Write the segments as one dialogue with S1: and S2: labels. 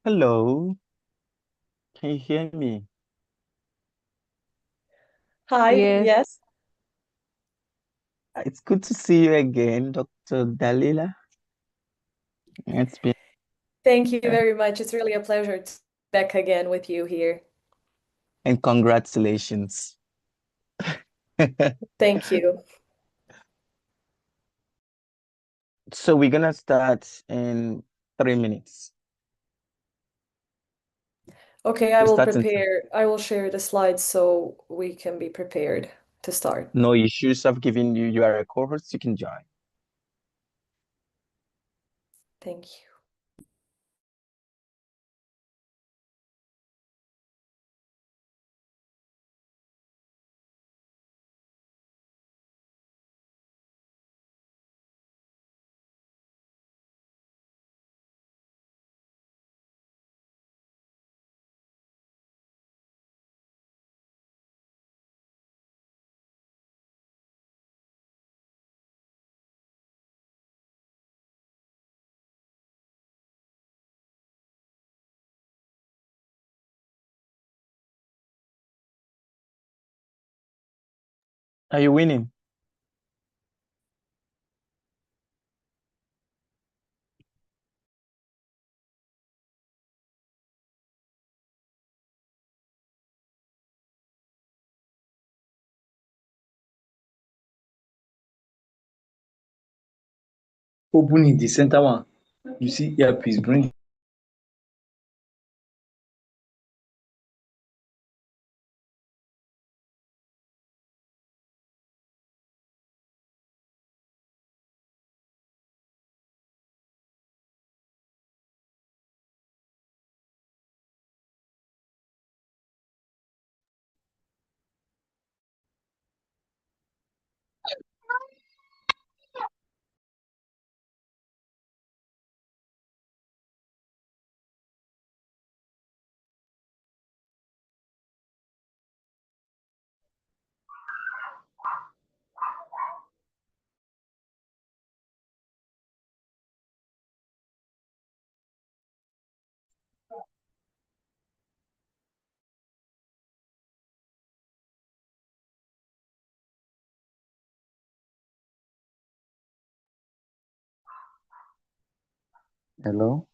S1: Hello, can you hear me?
S2: Hi,
S3: Yes,
S2: yes,
S1: It's good to see you again, Dr. Dalila. It's been
S2: thank you
S1: uh,
S2: very much. It's really a pleasure to be back again with you here.
S1: and congratulations.
S2: Thank you.
S1: So we're gonna start in 3 minutes.
S2: Okay,
S1: We start in
S2: I will share the slides so we can be prepared to start.
S1: no issues. I've given you. You are a co-host. You can join.
S2: Thank you.
S1: Are you winning?
S4: Open in the center one. You see earpiece, bring.
S1: Hello.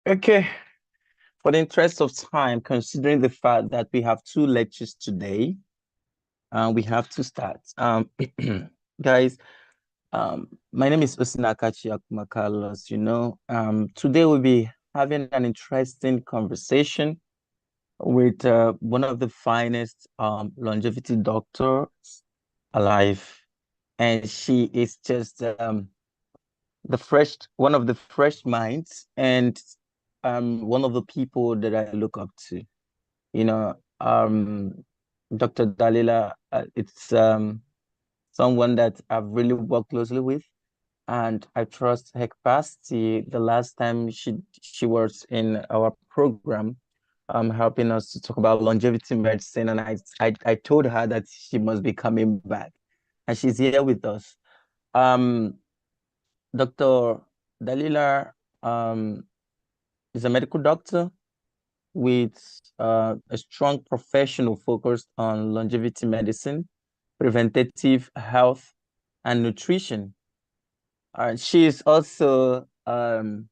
S1: Okay. For the interest of time, considering the fact that we have 2 lectures today, we have to start. Guys, my name is Osinakachi Akumakalos. Today we'll be having an interesting conversation with one of the finest longevity doctors alive, and she is just one of the fresh minds, and one of the people that I look up to. You know, Dr. Dalila, it's someone that I've really worked closely with, and I trust her capacity. The last time she was in our program, helping us to talk about longevity medicine, and I told her that she must be coming back, and she's here with us. Um, Dr. Dalila is a medical doctor with a strong professional focus on longevity medicine, preventative health, and nutrition. She is also the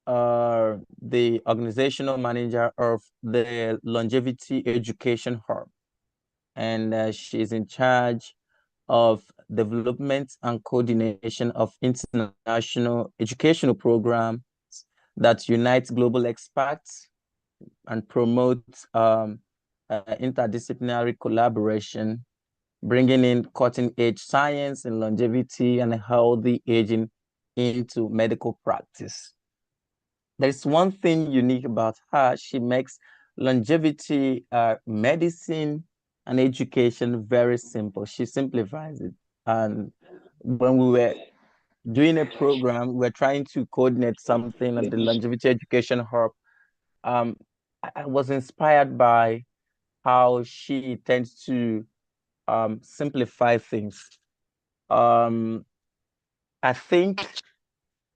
S1: the organizational manager of the Longevity Education Hub, and she is in charge of development and coordination of international educational programs that unite global experts and promote interdisciplinary collaboration, bringing in cutting-edge science and longevity and healthy aging into medical practice. There's one thing unique about her. She makes longevity medicine and education very simple. She simplifies it. And when we were doing a program, we were trying to coordinate something at the Longevity Education Hub. I was inspired by how she tends to simplify things. I think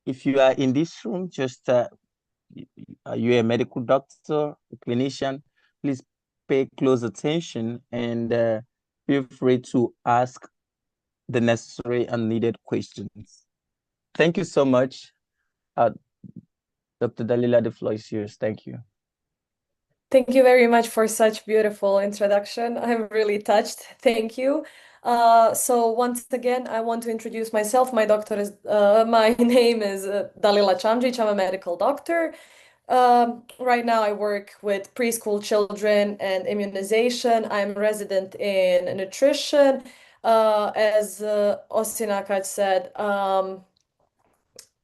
S1: if you are in this room, just you're a medical doctor, a clinician, please pay close attention and feel free to ask the necessary and needed questions. Thank you so much, Dr. Dalila. The floor is yours. Thank you.
S2: Thank you very much for such beautiful introduction. I'm really touched. Thank you. So once again, I want to introduce myself. My name is Dalila Chamjic. I'm a medical doctor. Right now, I work with preschool children and immunization. I'm resident in nutrition. As Osinakat said,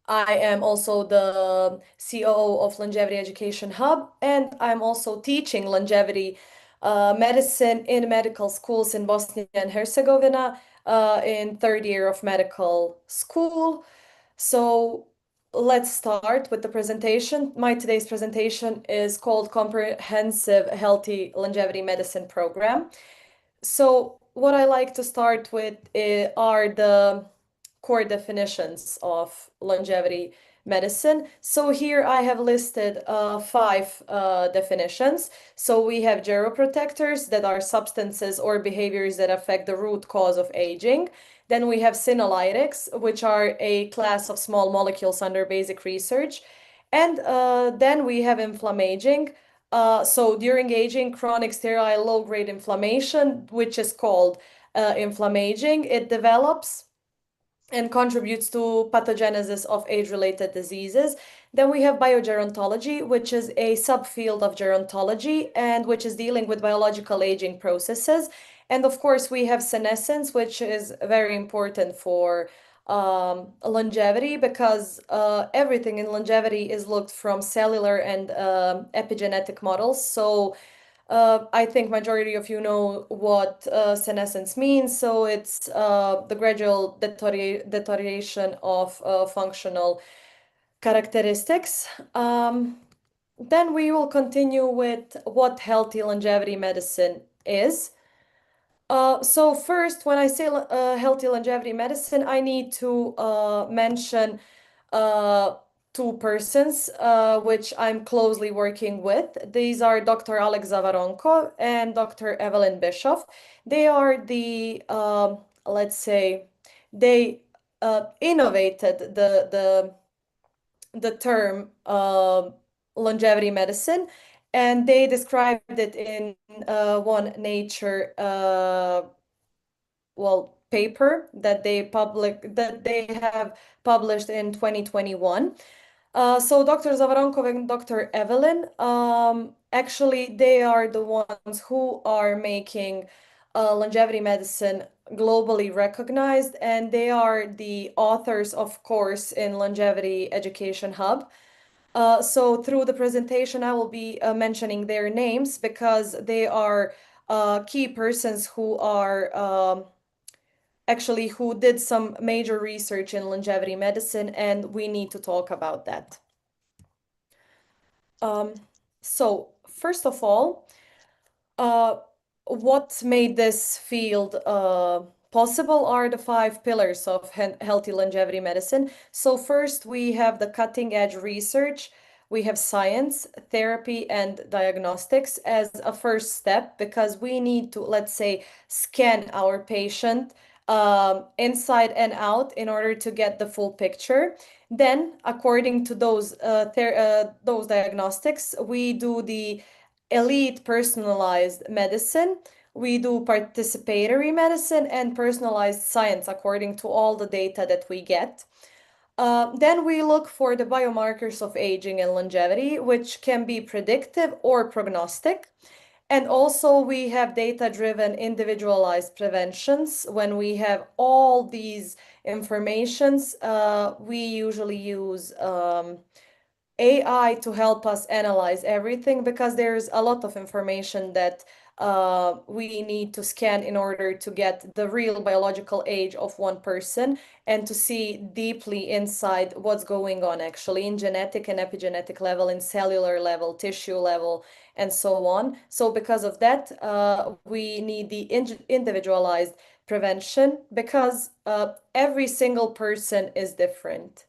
S2: I am also the COO of Longevity Education Hub, and I'm also teaching longevity medicine in medical schools in Bosnia and Herzegovina in third year of medical school. So let's start with the presentation. My today's presentation is called Comprehensive Healthy Longevity Medicine Program. So what I like to start with are the core definitions of longevity medicine. So here I have listed five definitions. So we have geroprotectors, that are substances or behaviors that affect the root cause of aging. Then we have senolytics, which are a class of small molecules under basic research. And then we have inflammaging. So during aging, chronic sterile low-grade inflammation, which is called inflammaging, it develops and contributes to pathogenesis of age-related diseases. Then we have biogerontology, which is a subfield of gerontology and which is dealing with biological aging processes. And of course, we have senescence, which is very important for longevity because everything in longevity is looked from cellular and epigenetic models. So I think majority of you know what senescence means. So it's the gradual deterioration of functional characteristics. Then we will continue with what healthy longevity medicine is. So first, when I say healthy longevity medicine, I need to mention two persons which I'm closely working with. These are Dr. Alex Zavaronko and Dr. Evelyn Bischoff. They are the, let's say, they innovated the term longevity medicine, and they described it in one Nature paper that they have published in 2021. So Dr. Zavaronkov and Dr. Evelyn, actually, they are the ones who are making longevity medicine globally recognized, and they are the authors of course in Longevity Education Hub. So through the presentation, I will be mentioning their names because they are key persons who are actually who did some major research in longevity medicine, and we need to talk about that. So first of all, what made this field possible are the five pillars of healthy longevity medicine. So first, we have the cutting edge research. We have science, therapy, and diagnostics as a first step because we need to, let's say, scan our patient inside and out in order to get the full picture. Then, according to those diagnostics, we do the elite personalized medicine. We do participatory medicine and personalized science according to all the data that we get. Then we look for the biomarkers of aging and longevity, which can be predictive or prognostic. And also we have data-driven individualized preventions. When we have all these informations, we usually use AI to help us analyze everything because there's a lot of information that we need to scan in order to get the real biological age of one person and to see deeply inside what's going on actually in genetic and epigenetic level, in cellular level, tissue level, and so on. So because of that, we need the individualized prevention because every single person is different.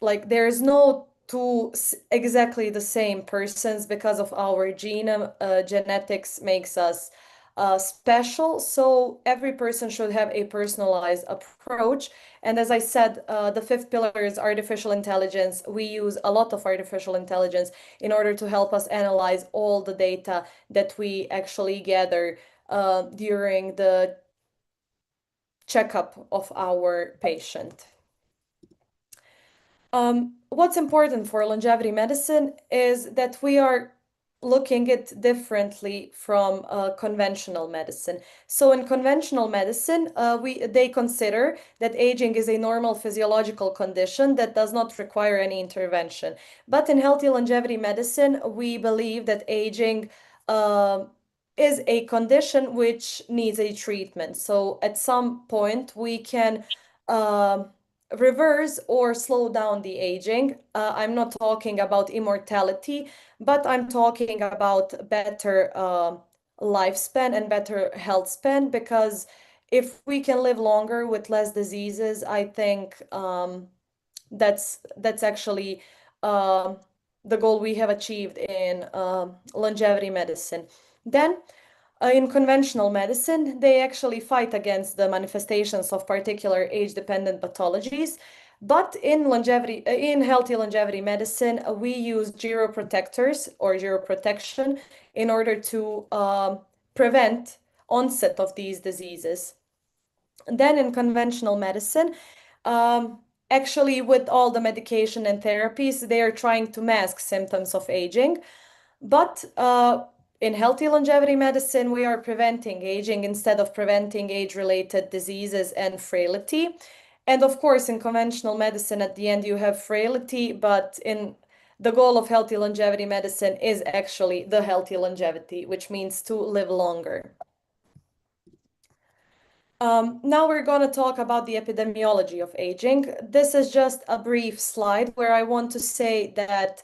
S2: Like there is no two exactly the same persons because of our genome. Genetics makes us special, so every person should have a personalized approach. And as I said, the fifth pillar is artificial intelligence. We use a lot of artificial intelligence in order to help us analyze all the data that we actually gather during the checkup of our patient. What's important for longevity medicine is that we are looking at it differently from conventional medicine. So in conventional medicine, they consider that aging is a normal physiological condition that does not require any intervention. But in healthy longevity medicine, we believe that aging is a condition which needs a treatment. So at some point, we can reverse or slow down the aging. I'm not talking about immortality, but I'm talking about better lifespan and better health span, because if we can live longer with less diseases, I think that's actually the goal we have achieved in longevity medicine. Then in conventional medicine, they actually fight against the manifestations of particular age-dependent pathologies. But in healthy longevity medicine, we use geroprotectors or geroprotection in order to prevent onset of these diseases. And then in conventional medicine, actually with all the medication and therapies, they are trying to mask symptoms of aging. But in healthy longevity medicine, we are preventing aging instead of preventing age-related diseases and frailty. And of course, in conventional medicine, at the end, you have frailty, but in the goal of healthy longevity medicine is actually the healthy longevity, which means to live longer. Now we're going to talk about the epidemiology of aging. This is just a brief slide where I want to say that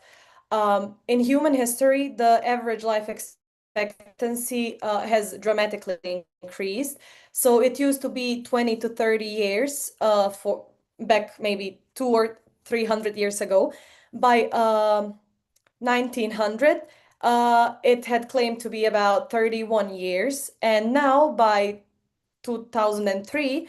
S2: in human history, the average life expectancy has dramatically increased. So it used to be 20 to 30 years for back maybe 200 or 300 years ago. By 1900, it had claimed to be about 31 years. And now by 2003,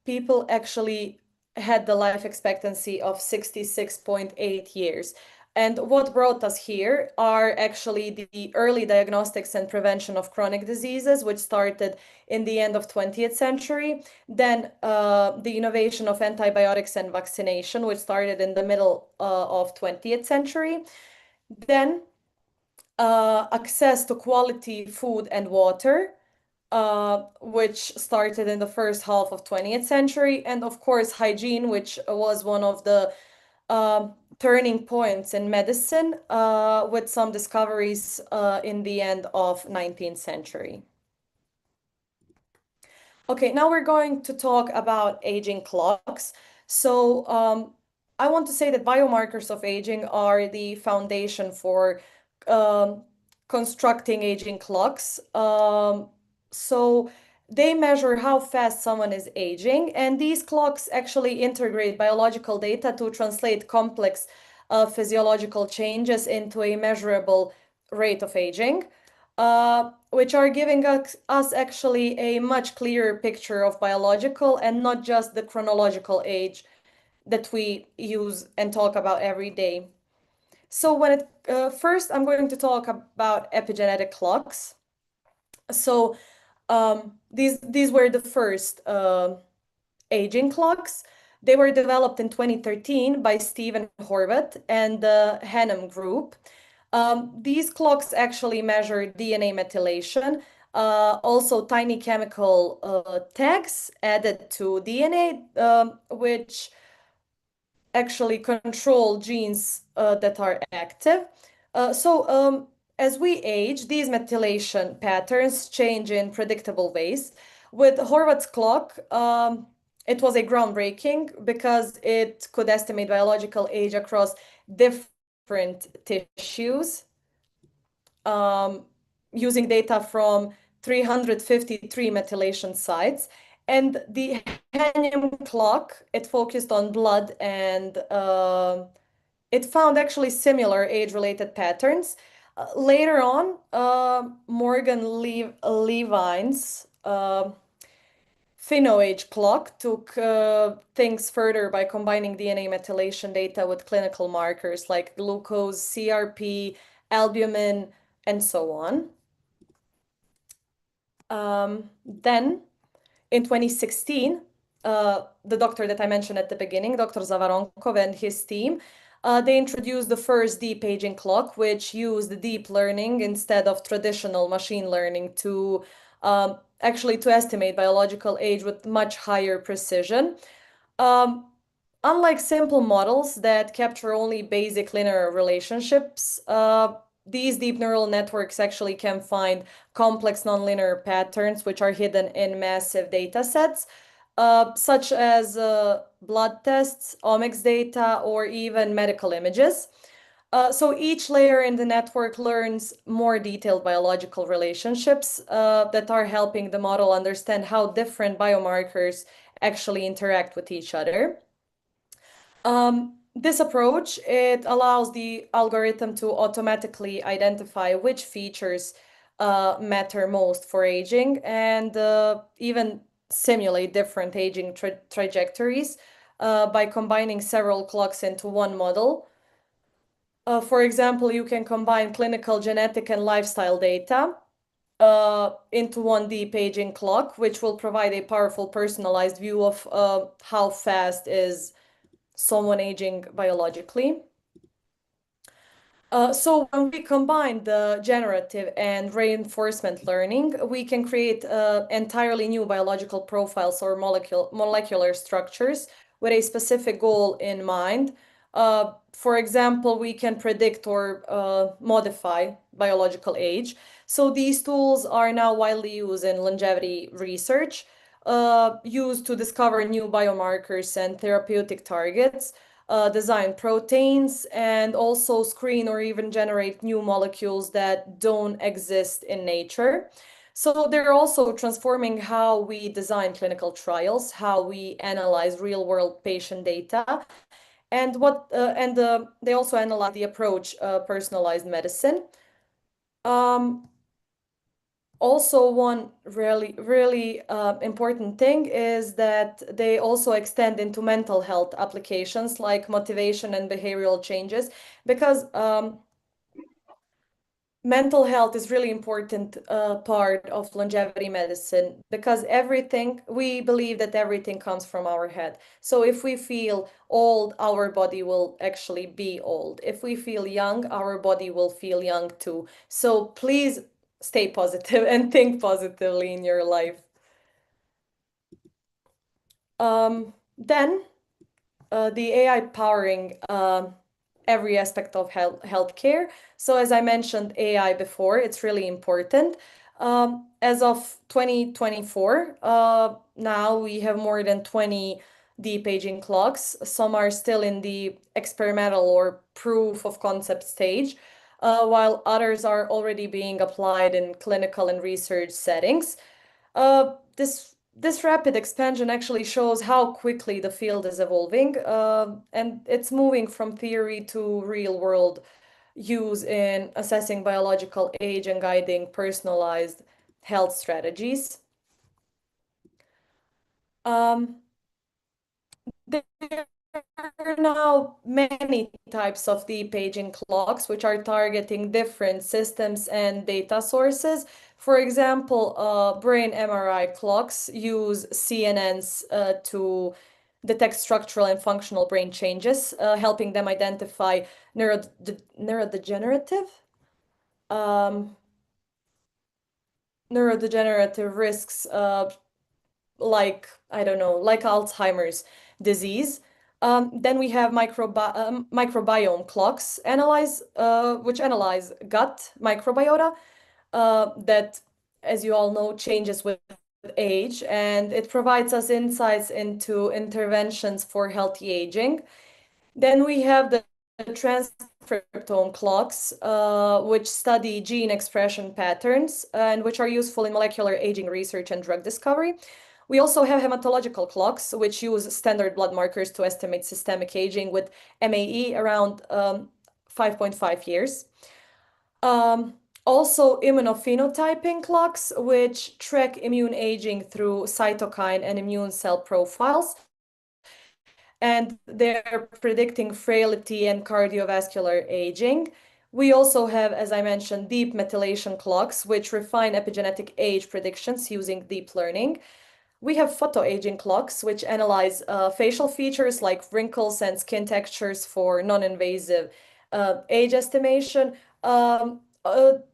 S2: people actually had the life expectancy of 66.8 years. And what brought us here are actually the early diagnostics and prevention of chronic diseases, which started in the end of 20th century. Then the innovation of antibiotics and vaccination, which started in the middle of 20th century. Then access to quality food and water, which started in the first half of 20th century, and of course hygiene, which was one of the turning points in medicine with some discoveries in the end of 19th century. Okay, now we're going to talk about aging clocks. So I want to say that biomarkers of aging are the foundation for constructing aging clocks. So they measure how fast someone is aging, and these clocks actually integrate biological data to translate complex physiological changes into a measurable rate of aging, which are giving us actually a much clearer picture of biological and not just the chronological age that we use and talk about every day. So first, I'm going to talk about epigenetic clocks. So these were the first aging clocks. They were developed in 2013 by Stephen Horvath and the Hannum Group. These clocks actually measure DNA methylation, also tiny chemical tags added to DNA, which actually control genes that are active. So as we age, these methylation patterns change in predictable ways. With Horvath's clock, it was a groundbreaking because it could estimate biological age across different tissues, using data from 353 methylation sites. And the Henium clock, it focused on blood and it found actually similar age-related patterns. Later on, Morgan Levine's PhenoAge clock took things further by combining DNA methylation data with clinical markers like glucose, CRP, albumin, and so on. Then, in 2016, the doctor that I mentioned at the beginning, Dr. Zavaronkov and his team, they introduced the first deep aging clock, which used deep learning instead of traditional machine learning to actually to estimate biological age with much higher precision. Unlike simple models that capture only basic linear relationships, these deep neural networks actually can find complex nonlinear patterns which are hidden in massive data sets, such as blood tests, omics data, or even medical images. So each layer in the network learns more detailed biological relationships that are helping the model understand how different biomarkers actually interact with each other. This approach, it allows the algorithm to automatically identify which features matter most for aging and even simulate different aging trajectories by combining several clocks into one model. For example, you can combine clinical, genetic, and lifestyle data into one deep aging clock, which will provide a powerful personalized view of how fast is someone aging biologically. So when we combine the generative and reinforcement learning, we can create entirely new biological profiles or molecular structures with a specific goal in mind. For example, we can predict or modify biological age. So these tools are now widely used in longevity research, used to discover new biomarkers and therapeutic targets, design proteins, and also screen or even generate new molecules that don't exist in nature. So they're also transforming how we design clinical trials, how we analyze real-world patient data, and they also analyze the approach personalized medicine. Also, one really important thing is that they also extend into mental health applications like motivation and behavioral changes, because mental health is really important part of longevity medicine, because we believe that everything comes from our head. So if we feel old, our body will actually be old. If we feel young, our body will feel young too. So please stay positive and think positively in your life. Then the AI powering every aspect of healthcare. So as I mentioned AI before, it's really important. As of 2024, now we have more than 20 deep aging clocks. Some are still in the experimental or proof of concept stage, while others are already being applied in clinical and research settings. This rapid expansion actually shows how quickly the field is evolving, and it's moving from theory to real-world use in assessing biological age and guiding personalized health strategies. There are now many types of deep aging clocks which are targeting different systems and data sources. For example, brain MRI clocks use CNNs to detect structural and functional brain changes, helping them identify neurodegenerative risks like, I don't know, like Alzheimer's disease. Then we have microbiome clocks which analyze gut microbiota that, as you all know, changes with age, and it provides us insights into interventions for healthy aging. Then we have the transcriptome clocks, which study gene expression patterns and which are useful in molecular aging research and drug discovery. We also have hematological clocks, which use standard blood markers to estimate systemic aging with MAE around 5.5 years. Also, immunophenotyping clocks, which track immune aging through cytokine and immune cell profiles. And they're predicting frailty and cardiovascular aging. We also have, as I mentioned, deep methylation clocks, which refine epigenetic age predictions using deep learning. We have photoaging clocks, which analyze facial features like wrinkles and skin textures for non-invasive age estimation.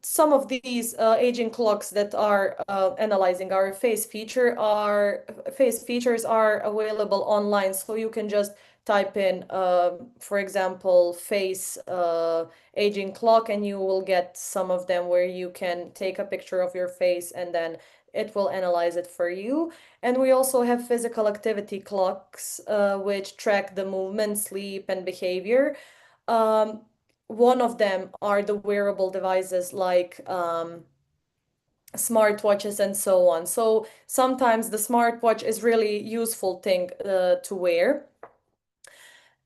S2: Some of these aging clocks that are analyzing our face features are available online, so you can just type in, for example, face aging clock, and you will get some of them where you can take a picture of your face and then it will analyze it for you. And we also have physical activity clocks, which track the movement, sleep, and behavior. One of them are the wearable devices like smartwatches and so on. So sometimes the smartwatch is really useful thing to wear.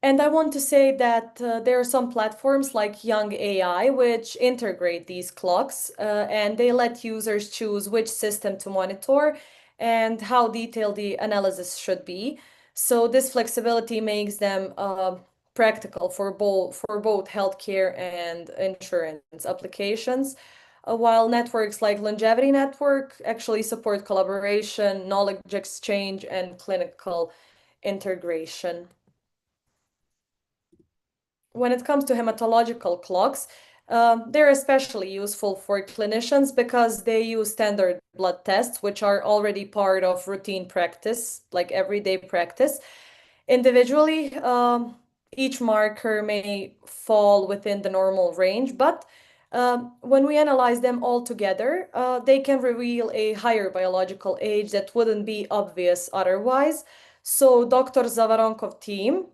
S2: And I want to say that there are some platforms like Young AI which integrate these clocks and they let users choose which system to monitor and how detailed the analysis should be. So this flexibility makes them practical for both healthcare and insurance applications. While networks like Longevity Network actually support collaboration, knowledge exchange, and clinical integration. When it comes to hematological clocks, they're especially useful for clinicians because they use standard blood tests, which are already part of routine practice, like everyday practice. Individually, each marker may fall within the normal range, but when we analyze them all together, they can reveal a higher biological age that wouldn't be obvious otherwise. So Dr. Zavaronkov team,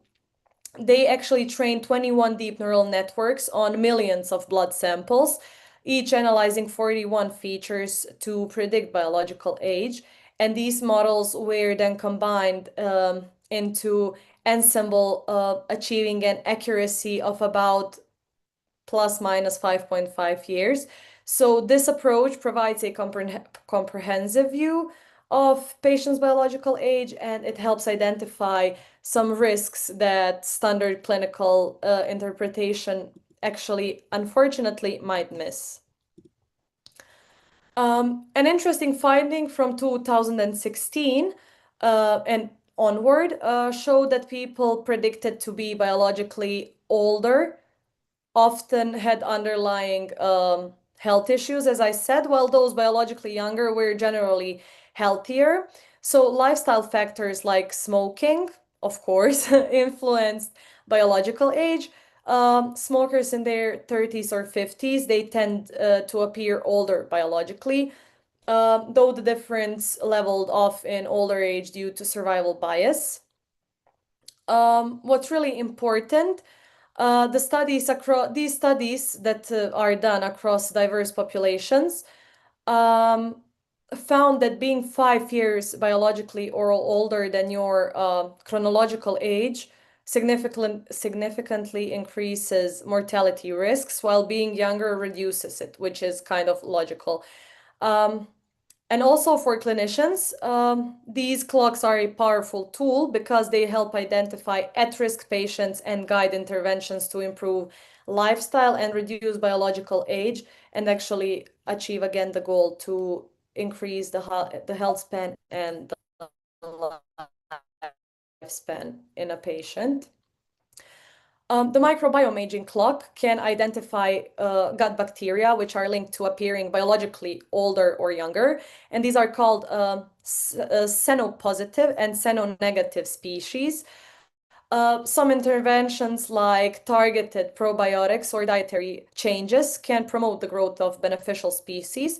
S2: they actually trained 21 deep neural networks on millions of blood samples, each analyzing 41 features to predict biological age. And these models were then combined into ensemble, achieving an accuracy of about plus minus 5.5 years. So this approach provides a comprehensive view of patients' biological age, and it helps identify some risks that standard clinical interpretation actually, unfortunately, might miss. An interesting finding from 2016 and onward showed that people predicted to be biologically older often had underlying health issues, as I said, while those biologically younger were generally healthier. So lifestyle factors like smoking, of course, influenced biological age. Smokers in their 30s or 50s, they tend to appear older biologically, though the difference leveled off in older age due to survival bias. What's really important, these studies that are done across diverse populations found that being 5 years biologically or older than your chronological age significantly increases mortality risks, while being younger reduces it, which is kind of logical. And also for clinicians, these clocks are a powerful tool because they help identify at-risk patients and guide interventions to improve lifestyle and reduce biological age, and actually achieve again the goal to increase the health span and the lifespan in a patient. The microbiome aging clock can identify gut bacteria, which are linked to appearing biologically older or younger. And these are called senopositive and senonegative species. Some interventions like targeted probiotics or dietary changes can promote the growth of beneficial species,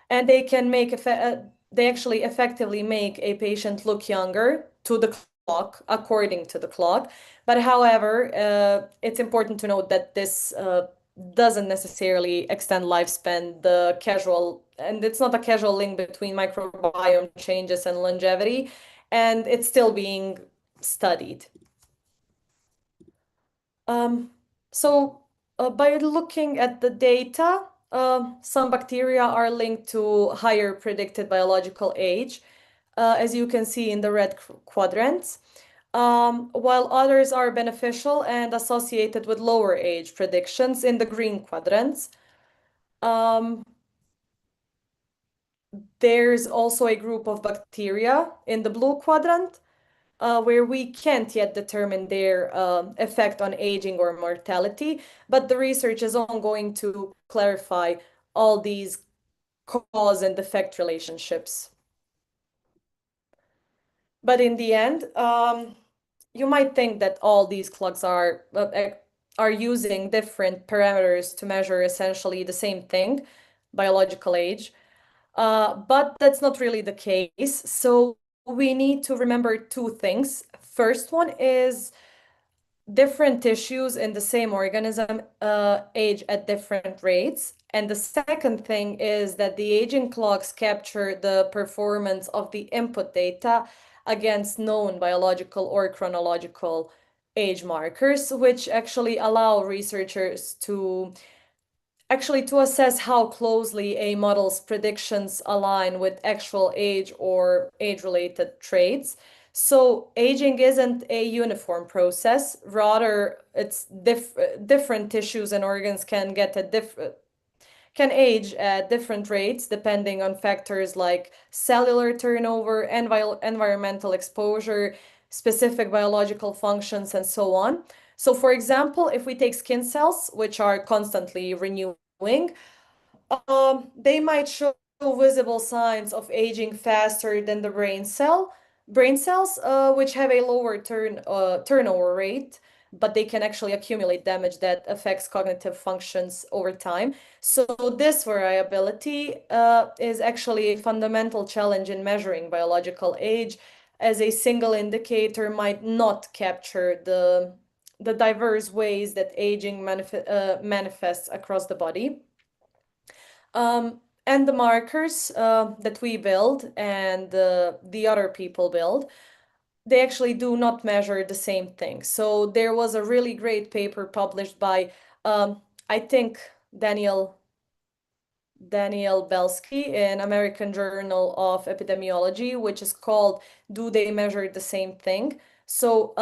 S2: and they can they actually effectively make a patient look younger to the clock, according to the clock. But however, it's important to note that this doesn't necessarily extend lifespan. And it's not a casual link between microbiome changes and longevity, and it's still being studied. So by looking at the data, some bacteria are linked to higher predicted biological age, as you can see in the red quadrants, while others are beneficial and associated with lower age predictions in the green quadrants. There's also a group of bacteria in the blue quadrant where we can't yet determine their effect on aging or mortality, but the research is ongoing to clarify all these cause and effect relationships. But in the end, you might think that all these clocks are using different parameters to measure essentially the same thing, biological age. But that's not really the case. So we need to remember two things. First one is different tissues in the same organism age at different rates. And the second thing is that the aging clocks capture the performance of the input data against known biological or chronological age markers, which actually allow researchers to assess how closely a model's predictions align with actual age or age-related traits. So aging isn't a uniform process. Rather, it's different tissues and organs can age at different rates depending on factors like cellular turnover, environmental exposure, specific biological functions, and so on. So for example, if we take skin cells, which are constantly renewing, they might show visible signs of aging faster than the brain cells, which have a lower turnover rate, but they can actually accumulate damage that affects cognitive functions over time. So this variability is actually a fundamental challenge in measuring biological age, as a single indicator might not capture the diverse ways that aging manifests across the body. And the markers that we build and the other people build, they actually do not measure the same thing. So there was a really great paper published by, I think, Daniel Belsky in American Journal of Epidemiology, which is called "Do They Measure the Same Thing?" So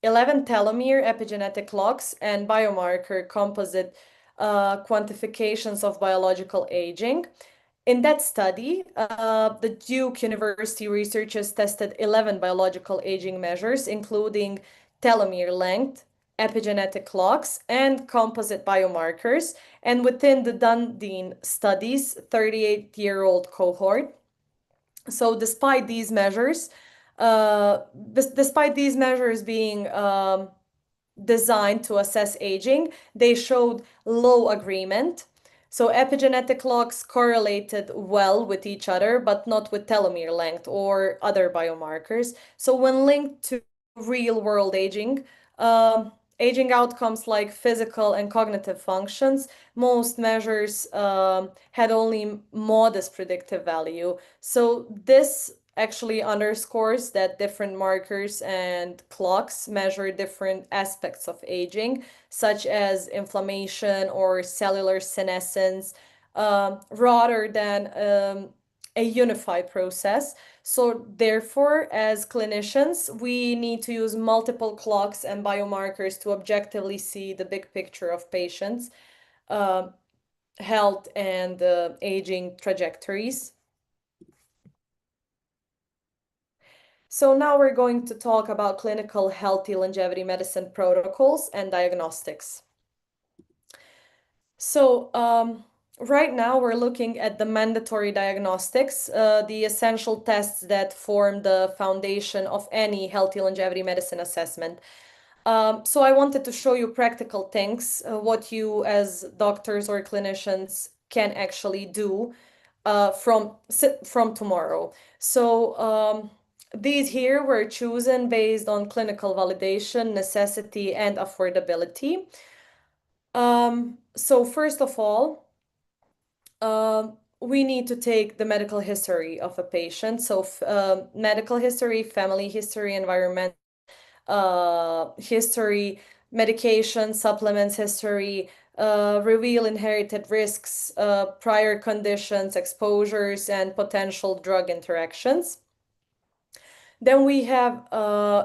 S2: 11 telomere epigenetic clocks and biomarker composite quantifications of biological aging. In that study, the Duke University researchers tested 11 biological aging measures, including telomere length, epigenetic clocks, and composite biomarkers. And within the Dundee study's 38-year-old cohort. So despite these measures being designed to assess aging, they showed low agreement. So epigenetic clocks correlated well with each other, but not with telomere length or other biomarkers. So when linked to real-world aging, aging outcomes like physical and cognitive functions, most measures had only modest predictive value. So this actually underscores that different markers and clocks measure different aspects of aging, such as inflammation or cellular senescence, rather than a unified process. So therefore, as clinicians, we need to use multiple clocks and biomarkers to objectively see the big picture of patients' health and aging trajectories. So now we're going to talk about clinical healthy longevity medicine protocols and diagnostics. So right now we're looking at the mandatory diagnostics, the essential tests that form the foundation of any healthy longevity medicine assessment. So I wanted to show you practical things, what you as doctors or clinicians can actually do from tomorrow. So these here were chosen based on clinical validation, necessity, and affordability. So first of all, we need to take the medical history of a patient. So medical history, family history, environmental history, medication, supplements history, reveal inherited risks, prior conditions, exposures, and potential drug interactions. Then we have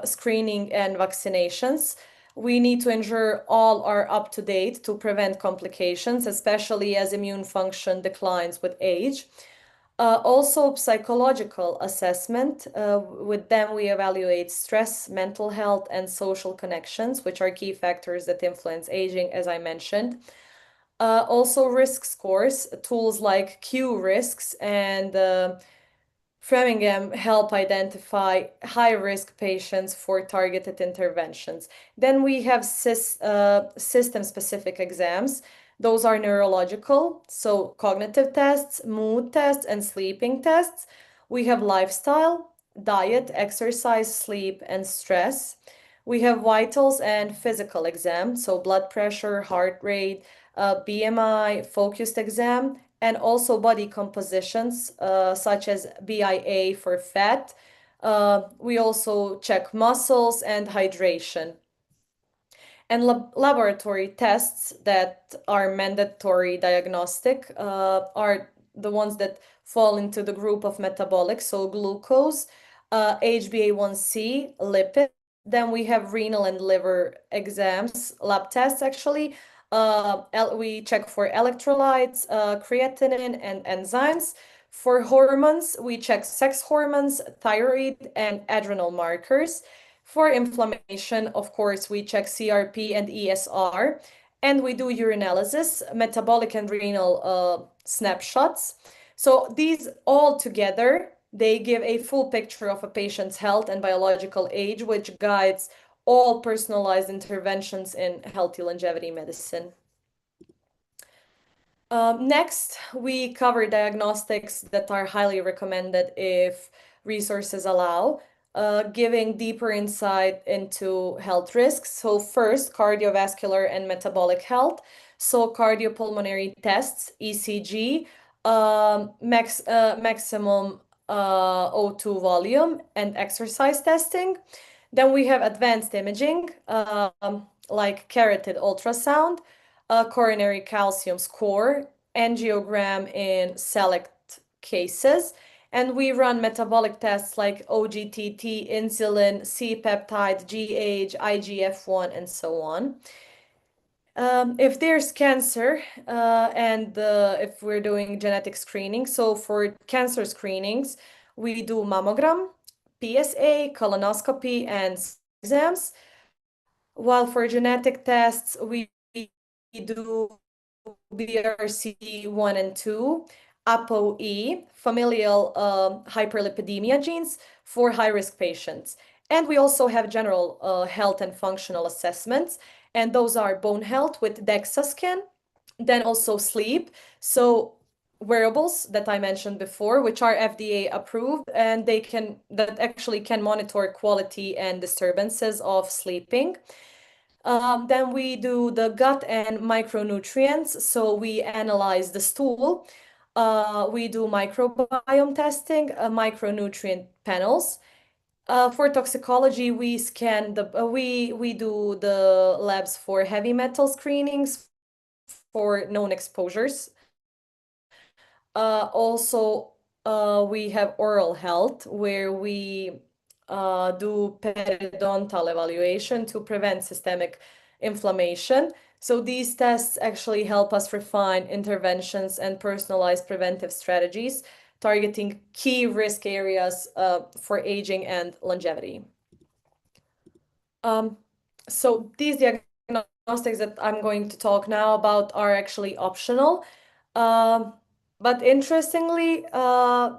S2: screening and vaccinations. We need to ensure all are up to date to prevent complications, especially as immune function declines with age. Also, psychological assessment. With them, we evaluate stress, mental health, and social connections, which are key factors that influence aging, as I mentioned. Also, risk scores, tools like Q risks and Framingham help identify high-risk patients for targeted interventions. Then we have system-specific exams. Those are neurological, so cognitive tests, mood tests, and sleeping tests. We have lifestyle, diet, exercise, sleep, and stress. We have vitals and physical exam, so blood pressure, heart rate, BMI, focused exam, and also body compositions, such as BIA for fat. We also check muscles and hydration. And laboratory tests that are mandatory diagnostic are the ones that fall into the group of metabolic, so glucose, HbA1c, lipids. Then we have renal and liver exams, lab tests actually. We check for electrolytes, creatinine, and enzymes. For hormones, we check sex hormones, thyroid, and adrenal markers. For inflammation, of course, we check CRP and ESR, and we do urinalysis, metabolic and renal snapshots. So these all together, they give a full picture of a patient's health and biological age, which guides all personalized interventions in healthy longevity medicine. Next, we cover diagnostics that are highly recommended if resources allow, giving deeper insight into health risks. So first, cardiovascular and metabolic health. So cardiopulmonary tests, ECG, maximum O2 volume, and exercise testing. Then we have advanced imaging, like carotid ultrasound, coronary calcium score, angiogram in select cases, and we run metabolic tests like OGTT, insulin, C-peptide, GH, IGF-1, and so on. If there's cancer and if we're doing genetic screening, so for cancer screenings, we do mammogram, PSA, colonoscopy, and exams. While for genetic tests, we do BRCA1 and 2, ApoE, familial hyperlipidemia genes for high-risk patients. And we also have general health and functional assessments, and those are bone health with DEXA scan, then also sleep. So wearables that I mentioned before, which are FDA approved, and that actually can monitor quality and disturbances of sleeping. Then we do the gut and micronutrients. So we analyze the stool. We do microbiome testing, micronutrient panels. For toxicology, we scan we do the labs for heavy metal screenings for known exposures. Also, we have oral health where we do periodontal evaluation to prevent systemic inflammation. So these tests actually help us refine interventions and personalized preventive strategies, targeting key risk areas for aging and longevity. So these diagnostics that I'm going to talk now about are actually optional. But interestingly,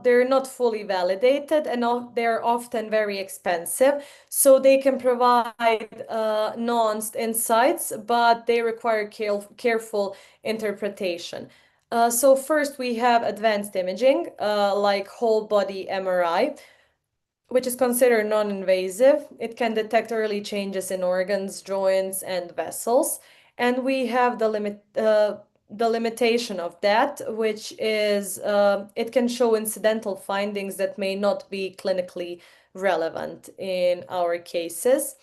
S2: they're not fully validated and they're often very expensive. So they can provide nuanced insights, but they require careful interpretation. So first we have advanced imaging, like whole body MRI, which is considered non-invasive. It can detect early changes in organs, joints, and vessels. And we have the limitation of that, which is it can show incidental findings that may not be clinically relevant in our cases.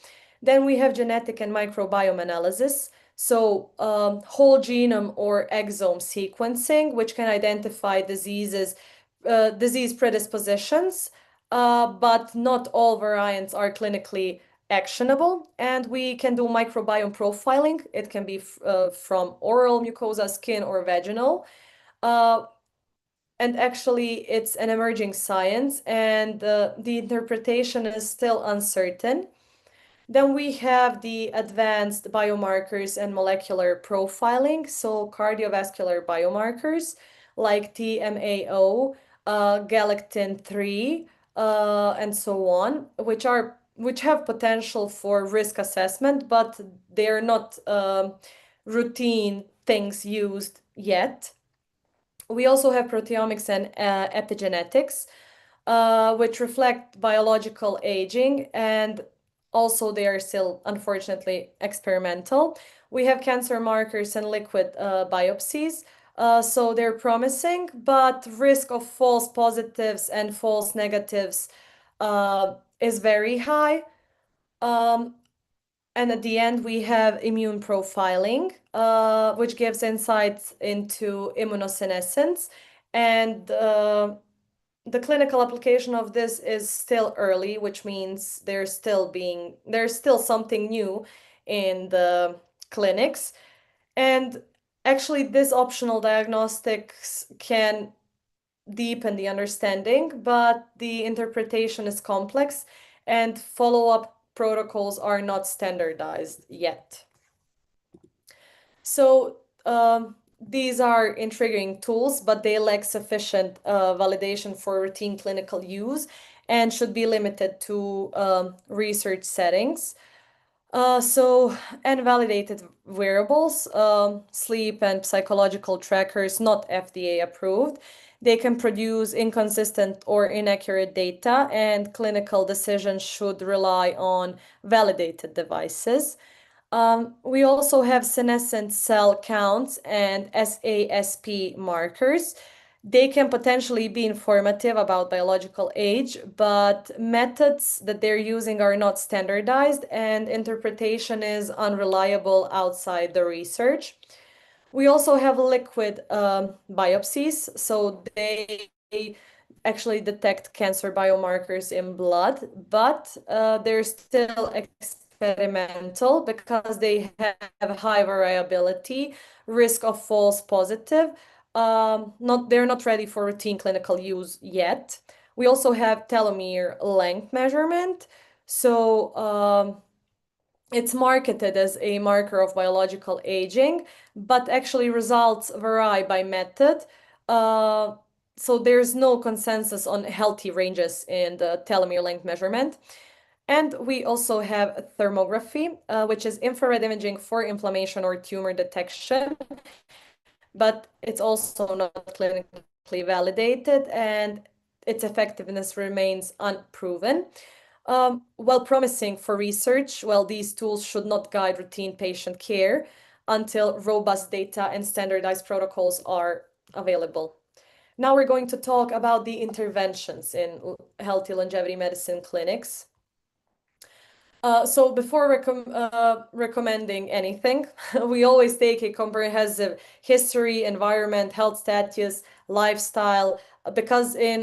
S2: Then we have genetic and microbiome analysis. So whole genome or exome sequencing, which can identify disease predispositions, but not all variants are clinically actionable. And we can do microbiome profiling. It can be from oral mucosa, skin, or vaginal. And actually, it's an emerging science, and the interpretation is still uncertain. Then we have the advanced biomarkers and molecular profiling, so cardiovascular biomarkers like TMAO, galectin-3, and so on, which have potential for risk assessment, but they're not routine things used yet. We also have proteomics and epigenetics, which reflect biological aging, and also they are still, unfortunately, experimental. We have cancer markers and liquid biopsies. So they're promising, but risk of false positives and false negatives is very high. And at the end, we have immune profiling, which gives insights into immunosenescence. And the clinical application of this is still early, which means there's still something new in the clinics. And actually, this optional diagnostics can deepen the understanding, but the interpretation is complex and follow-up protocols are not standardized yet. So these are intriguing tools, but they lack sufficient validation for routine clinical use and should be limited to research settings. And validated wearables, sleep and psychological trackers, not FDA approved. They can produce inconsistent or inaccurate data, and clinical decisions should rely on validated devices. We also have senescent cell counts and SASP markers. They can potentially be informative about biological age, but methods that they're using are not standardized and interpretation is unreliable outside the research. We also have liquid biopsies, so they actually detect cancer biomarkers in blood, but they're still experimental because they have high variability, risk of false positive. They're not ready for routine clinical use yet. We also have telomere length measurement. So it's marketed as a marker of biological aging, but actually results vary by method. So there's no consensus on healthy ranges in the telomere length measurement. And we also have thermography, which is infrared imaging for inflammation or tumor detection, but it's also not clinically validated and its effectiveness remains unproven. While promising for research, well, these tools should not guide routine patient care until robust data and standardized protocols are available. Now we're going to talk about the interventions in healthy longevity medicine clinics. So before recommending anything, we always take a comprehensive history, environment, health status, lifestyle, because in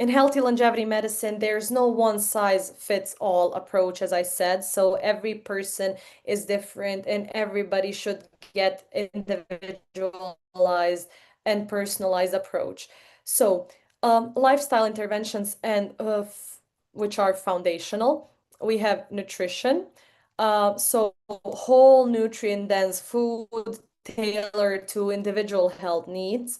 S2: healthy longevity medicine, there's no one size fits all approach, as I said. So every person is different and everybody should get individualized and personalized approach. So lifestyle interventions and which are foundational. We have nutrition. So whole nutrient dense food, tailored to individual health needs.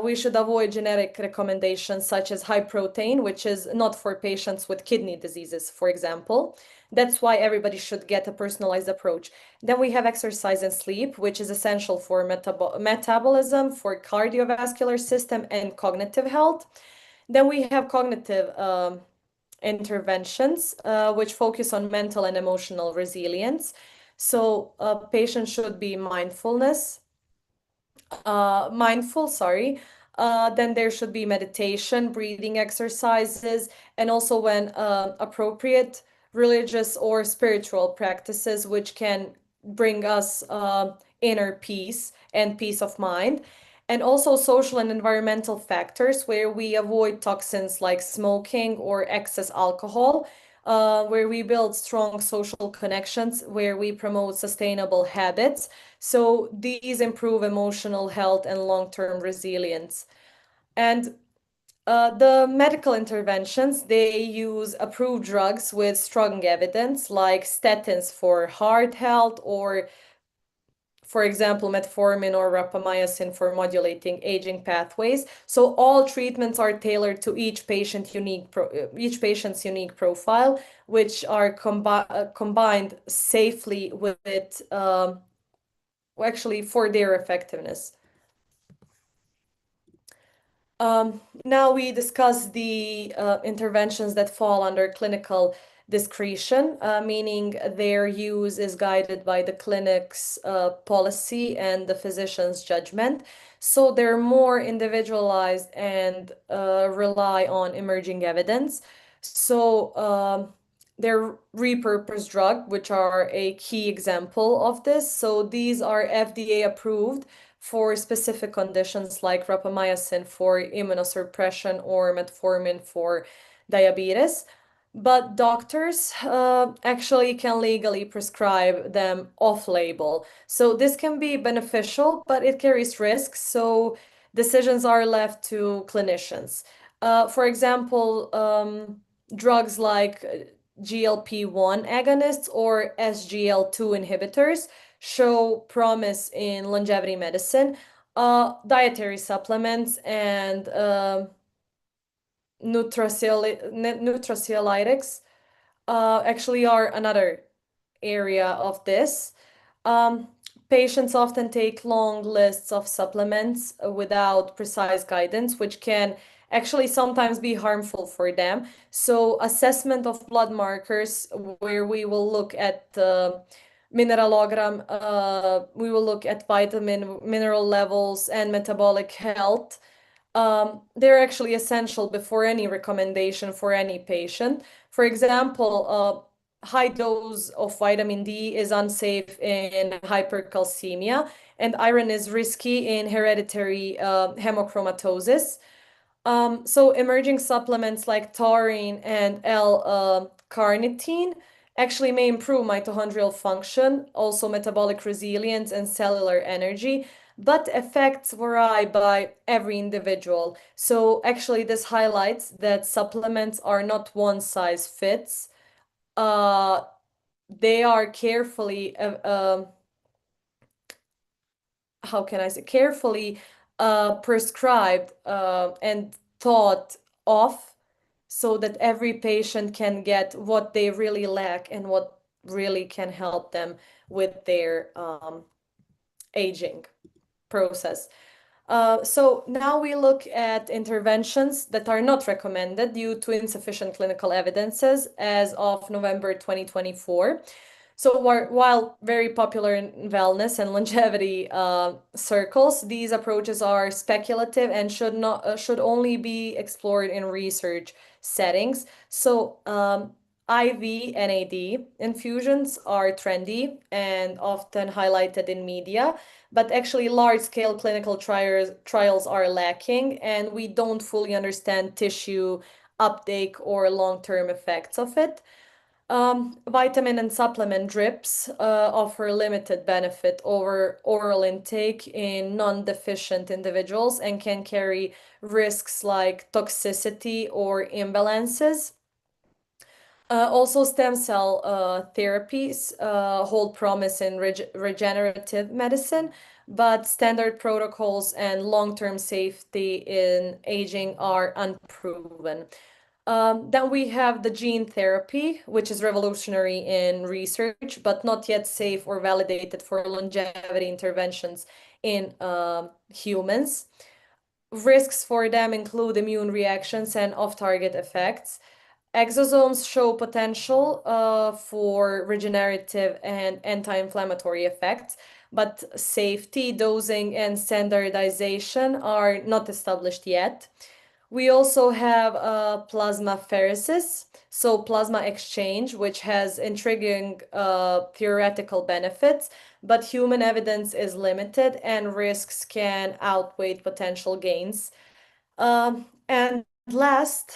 S2: We should avoid genetic recommendations such as high protein, which is not for patients with kidney diseases, for example. That's why everybody should get a personalized approach. Then we have exercise and sleep, which is essential for metabolism, for cardiovascular system, and cognitive health. Then we have cognitive interventions, which focus on mental and emotional resilience. So patients should be mindful. Then there should be meditation, breathing exercises, and also when appropriate, religious or spiritual practices, which can bring us inner peace and peace of mind. And also social and environmental factors where we avoid toxins like smoking or excess alcohol, where we build strong social connections, where we promote sustainable habits. So these improve emotional health and long-term resilience. And the medical interventions, they use approved drugs with strong evidence, like statins for heart health, or for example, metformin or rapamycin for modulating aging pathways. So all treatments are tailored to each patient's unique profile, which are combined safely with actually for their effectiveness. Now we discuss the interventions that fall under clinical discretion, meaning their use is guided by the clinic's policy and the physician's judgment. So they're more individualized and rely on emerging evidence. So they're repurposed drugs, which are a key example of this. So these are FDA approved for specific conditions like rapamycin for immunosuppression or metformin for diabetes. But doctors actually can legally prescribe them off-label. So this can be beneficial, but it carries risks. So decisions are left to clinicians. For example, drugs like GLP-1 agonists or SGL2 inhibitors show promise in longevity medicine. Dietary supplements and nutraceutics actually are another area of this. Patients often take long lists of supplements without precise guidance, which can actually sometimes be harmful for them. So assessment of blood markers, where we will look at the mineralogram, we will look at mineral levels and metabolic health. They're actually essential before any recommendation for any patient. For example, high dose of vitamin D is unsafe in hypercalcemia, and iron is risky in hereditary hemochromatosis. So emerging supplements like taurine and L-carnitine actually may improve mitochondrial function, also metabolic resilience and cellular energy, but effects vary by every individual. So actually this highlights that supplements are not one size fits. They are carefully how can I say, carefully prescribed and thought of, so that every patient can get what they really lack and what really can help them with their aging process. So now we look at interventions that are not recommended due to insufficient clinical evidences as of November 2024. So while very popular in wellness and longevity circles, these approaches are speculative and should only be explored in research settings. So IV NAD infusions are trendy and often highlighted in media, but actually large-scale clinical trials are lacking, and we don't fully understand tissue uptake or long-term effects of it. Vitamin and supplement drips offer limited benefit over oral intake in non-deficient individuals and can carry risks like toxicity or imbalances. Also, stem cell therapies hold promise in regenerative medicine, but standard protocols and long-term safety in aging are unproven. Then we have the gene therapy, which is revolutionary in research, but not yet safe or validated for longevity interventions in humans. Risks for them include immune reactions and off-target effects. Exosomes show potential for regenerative and anti-inflammatory effects, but safety, dosing, and standardization are not established yet. We also have plasmapheresis, so plasma exchange, which has intriguing theoretical benefits, but human evidence is limited and risks can outweigh potential gains. And last,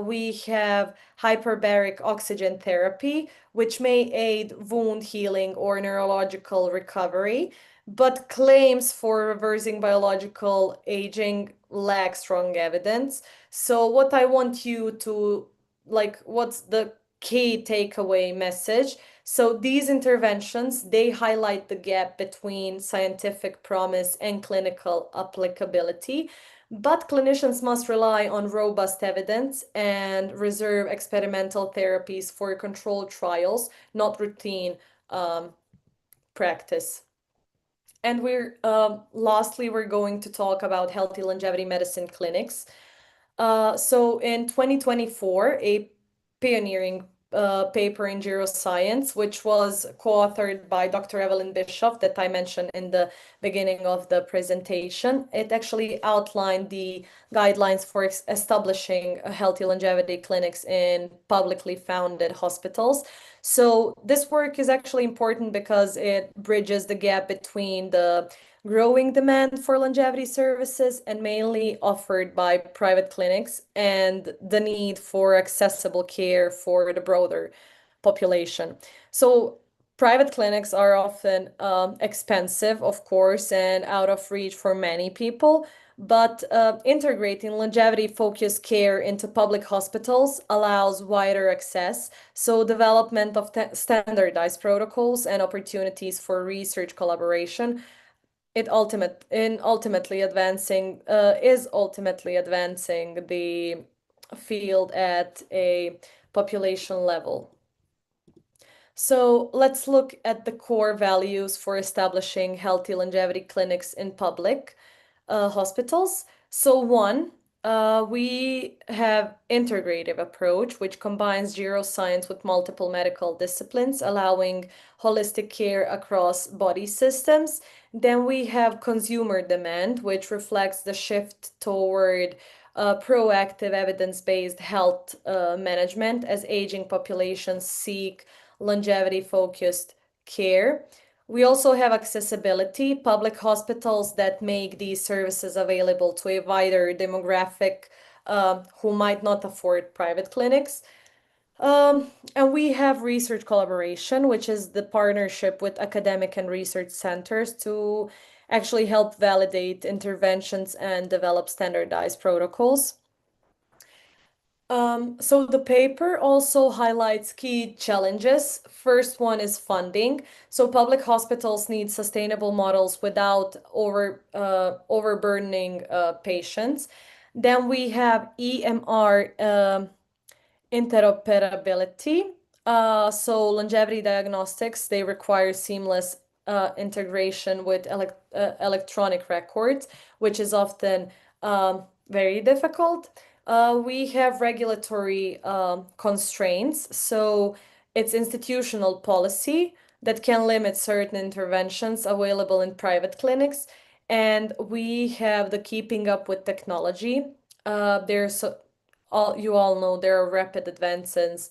S2: we have hyperbaric oxygen therapy, which may aid wound healing or neurological recovery, but claims for reversing biological aging lack strong evidence. So what I want you to, like, what's the key takeaway message? So these interventions, they highlight the gap between scientific promise and clinical applicability. But clinicians must rely on robust evidence and reserve experimental therapies for controlled trials, not routine practice. And lastly, we're going to talk about healthy longevity medicine clinics. So in 2024, a pioneering paper in Neuroscience, which was co-authored by Dr. Evelyn Bischoff that I mentioned in the beginning of the presentation. It actually outlined the guidelines for establishing healthy longevity clinics in publicly founded hospitals. So this work is actually important because it bridges the gap between the growing demand for longevity services and mainly offered by private clinics and the need for accessible care for the broader population. So private clinics are often expensive, of course, and out of reach for many people, but integrating longevity-focused care into public hospitals allows wider access, so development of standardized protocols and opportunities for research collaboration ultimately advancing the field at a population level. So let's look at the core values for establishing healthy longevity clinics in public hospitals. So one, we have integrative approach, which combines neuroscience with multiple medical disciplines, allowing holistic care across body systems. Then we have consumer demand, which reflects the shift toward proactive evidence-based health management as aging populations seek longevity-focused care. We also have accessibility, public hospitals that make these services available to a wider demographic who might not afford private clinics. And we have research collaboration, which is the partnership with academic and research centers to actually help validate interventions and develop standardized protocols. So the paper also highlights key challenges. First one is funding. So public hospitals need sustainable models without overburdening patients. Then we have EMR interoperability. So longevity diagnostics, they require seamless integration with electronic records, which is often very difficult. We have regulatory constraints. So it's institutional policy that can limit certain interventions available in private clinics. And we have the keeping up with technology. You all know there are rapid advances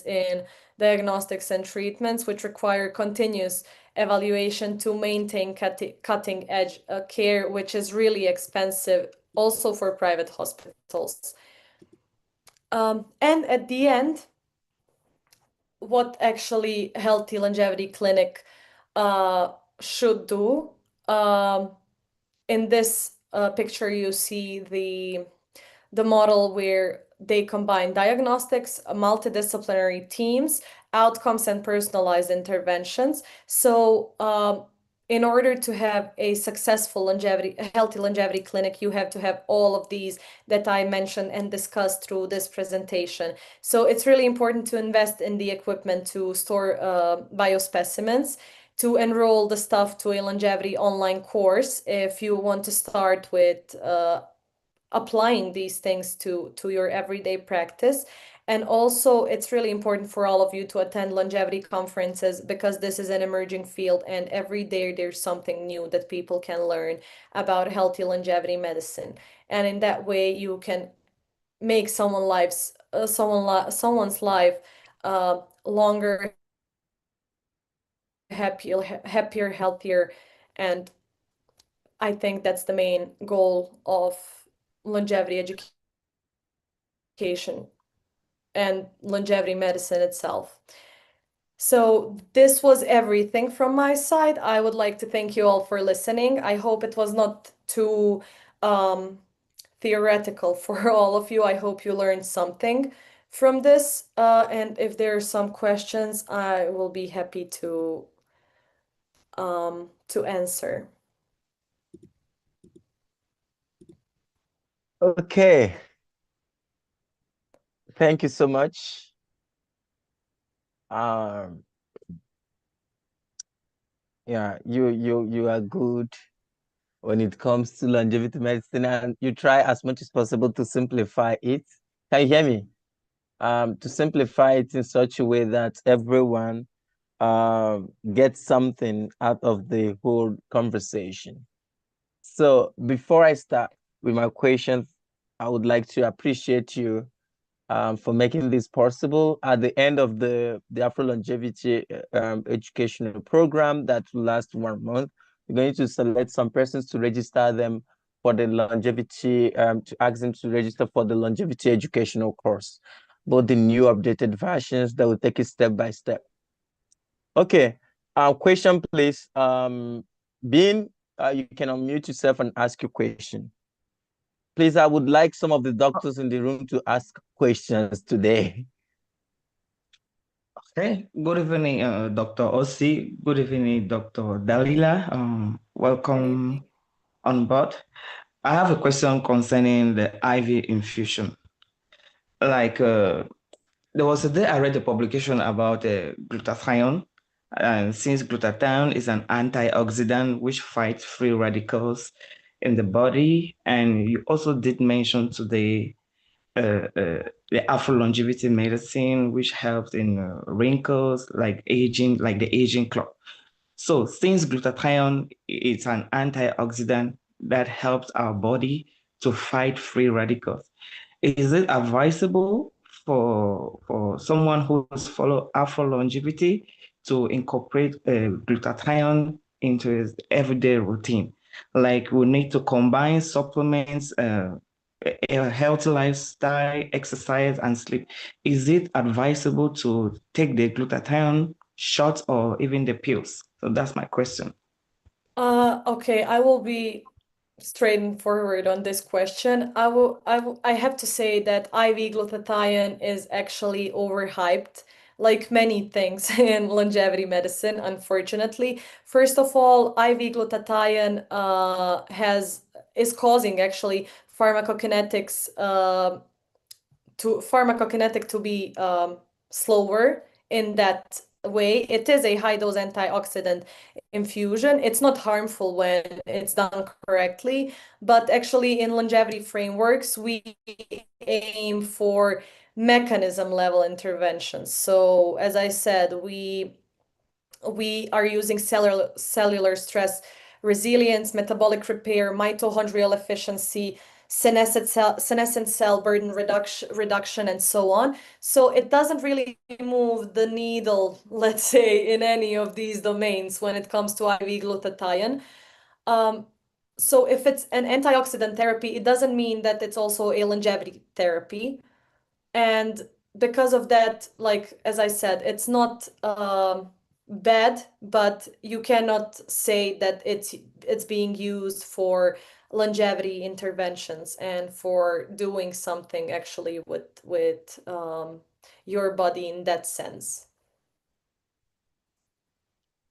S2: in diagnostics and treatments, which require continuous evaluation to maintain cutting edge care, which is really expensive also for private hospitals. And at the end, what actually healthy longevity clinic should do. In this picture, you see the model where they combine diagnostics, multidisciplinary teams, outcomes, and personalized interventions. So in order to have a successful healthy longevity clinic, you have to have all of these that I mentioned and discussed through this presentation. So it's really important to invest in the equipment to store biospecimens, to enroll the staff to a longevity online course if you want to start with applying these things to your everyday practice. And also, it's really important for all of you to attend longevity conferences, because this is an emerging field, and every day there's something new that people can learn about healthy longevity medicine. And in that way, you can make someone's life longer, happier, healthier. And I think that's the main goal of longevity education and longevity medicine itself. So this was everything from my side. I would like to thank you all for listening. I hope it was not too theoretical for all of you. I hope you learned something from this. And if there are some questions, I will be happy to answer.
S1: Okay. Thank you so much. Yeah, you are good when it comes to longevity medicine, and you try as much as possible to simplify it. Can you hear me? To simplify it in such a way that everyone gets something out of the whole conversation. So before I start with my questions, I would like to appreciate you for making this possible. At the end of the Afrolongevity educational program that will last 1 month, we're going to select some persons to register them for the longevity, to ask them to register for the longevity educational course, both the new updated versions that will take it step by step. Okay, question please. Being, you can unmute yourself and ask your question. Please, I would like some of the doctors in the room to ask questions today.
S3: Okay, good evening, Dr. Ossi. Good evening, Dr. Dalila. Welcome on board. I have a question concerning the IV infusion. Like, there was a day I read a publication about glutathione, and since glutathione is an antioxidant which fights free radicals in the body, and you also did mention today the Afrolongevity medicine, which helps in wrinkles, like aging, like the aging clock. So since glutathione is an antioxidant that helps our body to fight free radicals, is it advisable for someone who's follow Afrolongevity to incorporate glutathione into his everyday routine? Like we need to combine supplements, a healthy lifestyle, exercise, and sleep. Is it advisable to take the glutathione shots or even the pills? So that's my question.
S2: Okay, I will be straightforward on this question. I have to say that IV glutathione is actually overhyped, like many things in longevity medicine, unfortunately. First of all, IV glutathione is causing actually pharmacokinetic to be slower in that way. It is a high dose antioxidant infusion. It's not harmful when it's done correctly, but actually in longevity frameworks, we aim for mechanism level interventions. So as I said, we are using cellular stress resilience, metabolic repair, mitochondrial efficiency, senescent cell burden reduction, and so on. So it doesn't really move the needle, let's say, in any of these domains when it comes to IV glutathione. So if it's an antioxidant therapy, it doesn't mean that it's also a longevity therapy. And because of that, like as I said, it's not bad, but you cannot say that it's being used for longevity interventions and for doing something actually with your body in that sense.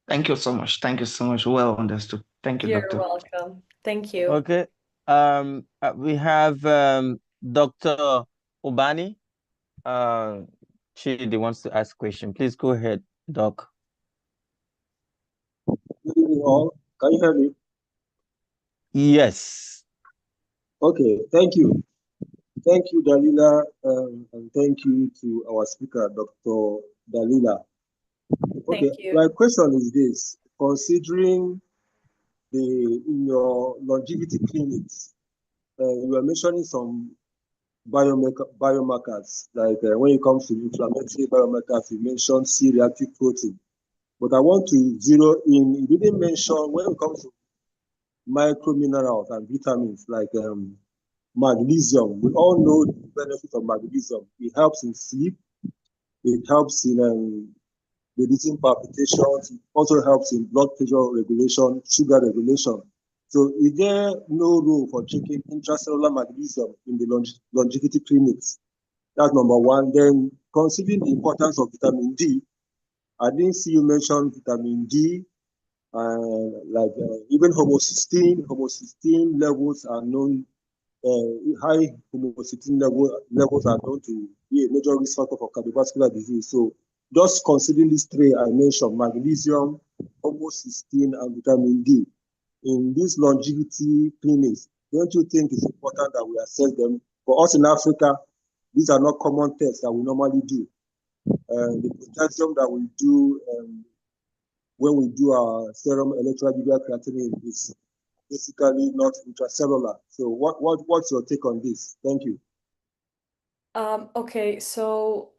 S3: Thank you so much. Thank you so much. Well understood. Thank you,
S2: You're
S3: Doctor.
S2: welcome. Thank you.
S1: Okay. We have Dr. Obani. Chidi wants to ask a question. Please go ahead, Doc.
S5: Good evening, all. Can you hear me?
S1: Yes.
S5: Okay, thank you. Thank you, Dalila, and thank you to our speaker, Dr. Dalila. Okay,
S2: Thank you.
S5: my question is this. Considering in your longevity clinics, you are mentioning some biomarkers, like when it comes to inflammatory biomarkers, you mentioned C-reactive protein. But I want to zero in, you didn't mention when it comes to microminerals and vitamins like magnesium. We all know the benefit of magnesium. It helps in sleep. It helps in reducing palpitations. It also helps in blood pressure regulation, sugar regulation. So is there no role for taking intracellular magnesium in the longevity clinics? That's number one. Then considering the importance of vitamin D, I didn't see you mention vitamin D, even homocysteine. Homocysteine levels are known, high homocysteine levels are known to be a major risk factor for cardiovascular disease. So just considering these three I mentioned, magnesium, homocysteine, and vitamin D, in these longevity clinics, don't you think it's important that we assess them? For us in Africa, these are not common tests that we normally do. The potassium that we do when we do our serum electrolyte creatinine is basically not intracellular. So what's your take on this? Thank you.
S2: Okay, so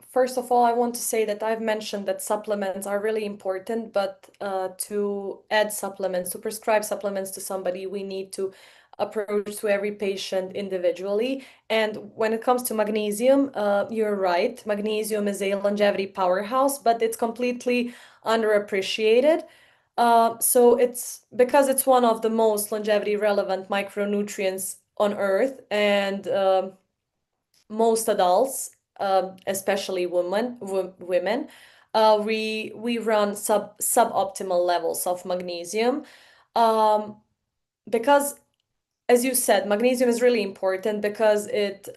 S2: first of all, I want to say that I've mentioned that supplements are really important, but to add supplements, to prescribe supplements to somebody, we need to approach to every patient individually. And when it comes to magnesium, you're right. Magnesium is a longevity powerhouse, but it's completely underappreciated. So it's because it's one of the most longevity relevant micronutrients on Earth, and most adults, especially women, we run suboptimal levels of magnesium, because, as you said, magnesium is really important because it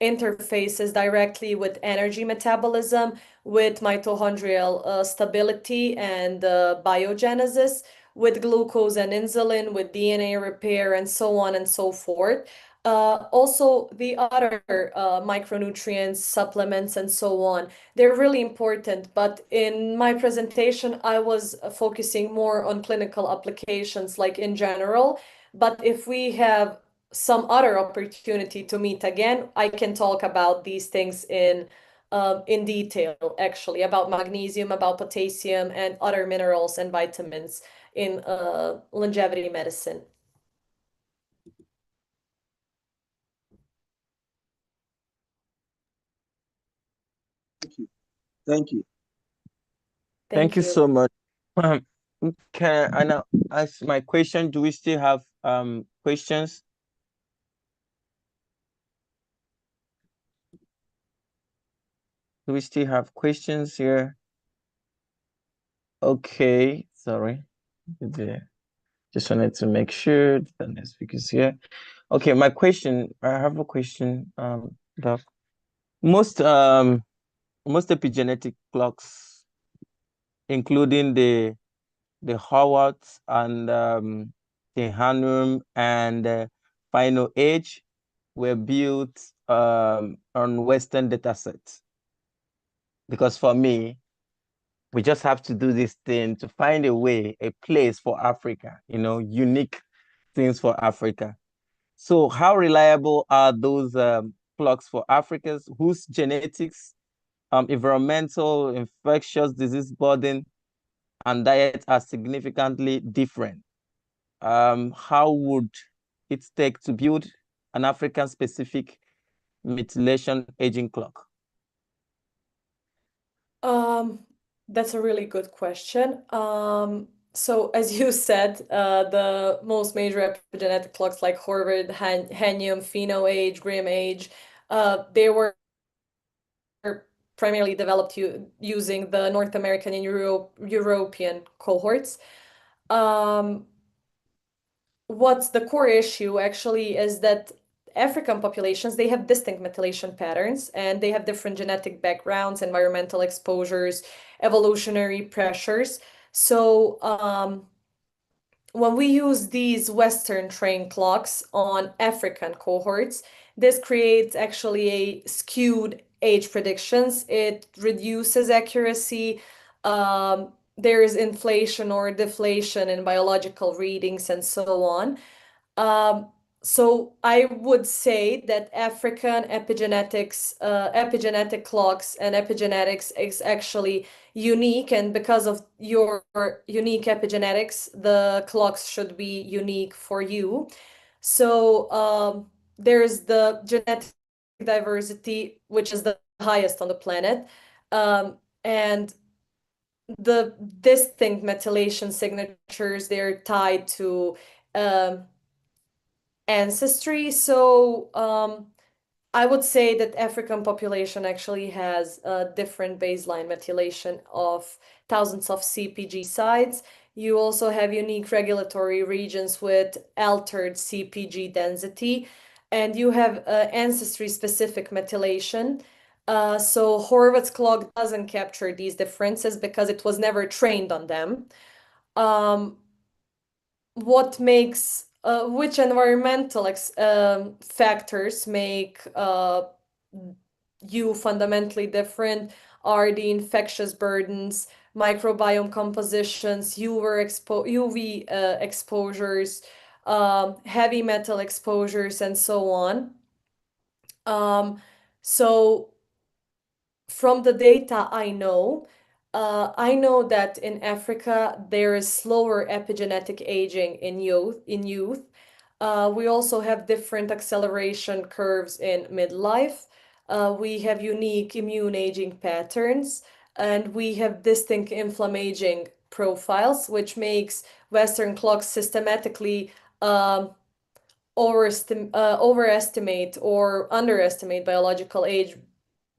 S2: interfaces directly with energy metabolism, with mitochondrial stability and biogenesis, with glucose and insulin, with DNA repair, and so on and so forth. Also, the other micronutrients, supplements, and so on, they're really important. But in my presentation, I was focusing more on clinical applications, like in general. But if we have some other opportunity to meet again, I can talk about these things in detail, actually, about magnesium, about potassium, and other minerals and vitamins in longevity medicine.
S5: Thank you.
S1: Thank you so much. Can I now ask my question? Do we still have questions? Do we still have questions here? Okay, sorry. Just wanted to make sure the next speaker is here. Okay, my question, I have a question, Doc. Most epigenetic clocks, including the Howards and the Hanum and Final Age, were built on Western datasets. Because for me, we just have to do this thing to find a way, a place for Africa, unique things for Africa. So how reliable are those clocks for Africans whose genetics, environmental, infectious disease burden, and diet are significantly different? How would it take to build an African-specific methylation aging clock?
S2: That's a really good question. So as you said, the most major epigenetic clocks like Horvath, Henium, Pheno age, Grimm age, they were primarily developed using the North American and European cohorts. What's the core issue actually is that African populations, they have distinct methylation patterns and they have different genetic backgrounds, environmental exposures, evolutionary pressures. So when we use these Western trained clocks on African cohorts, this creates actually a skewed age predictions. It reduces accuracy. There is inflation or deflation in biological readings and so on. So I would say that African epigenetic clocks and epigenetics is actually unique, and because of your unique epigenetics, the clocks should be unique for you. So there's the genetic diversity, which is the highest on the planet, and the distinct methylation signatures, they're tied to ancestry. So I would say that African population actually has a different baseline methylation of thousands of CpG sites. You also have unique regulatory regions with altered CpG density, and you have ancestry-specific methylation. So Horvath's clock doesn't capture these differences because it was never trained on them. What makes which environmental factors make you fundamentally different are the infectious burdens, microbiome compositions, UV exposures, heavy metal exposures, and so on. So from the data I know that in Africa there is slower epigenetic aging in youth. We also have different acceleration curves in midlife. We have unique immune aging patterns, and we have distinct inflammaging profiles, which makes Western clocks systematically overestimate or underestimate biological age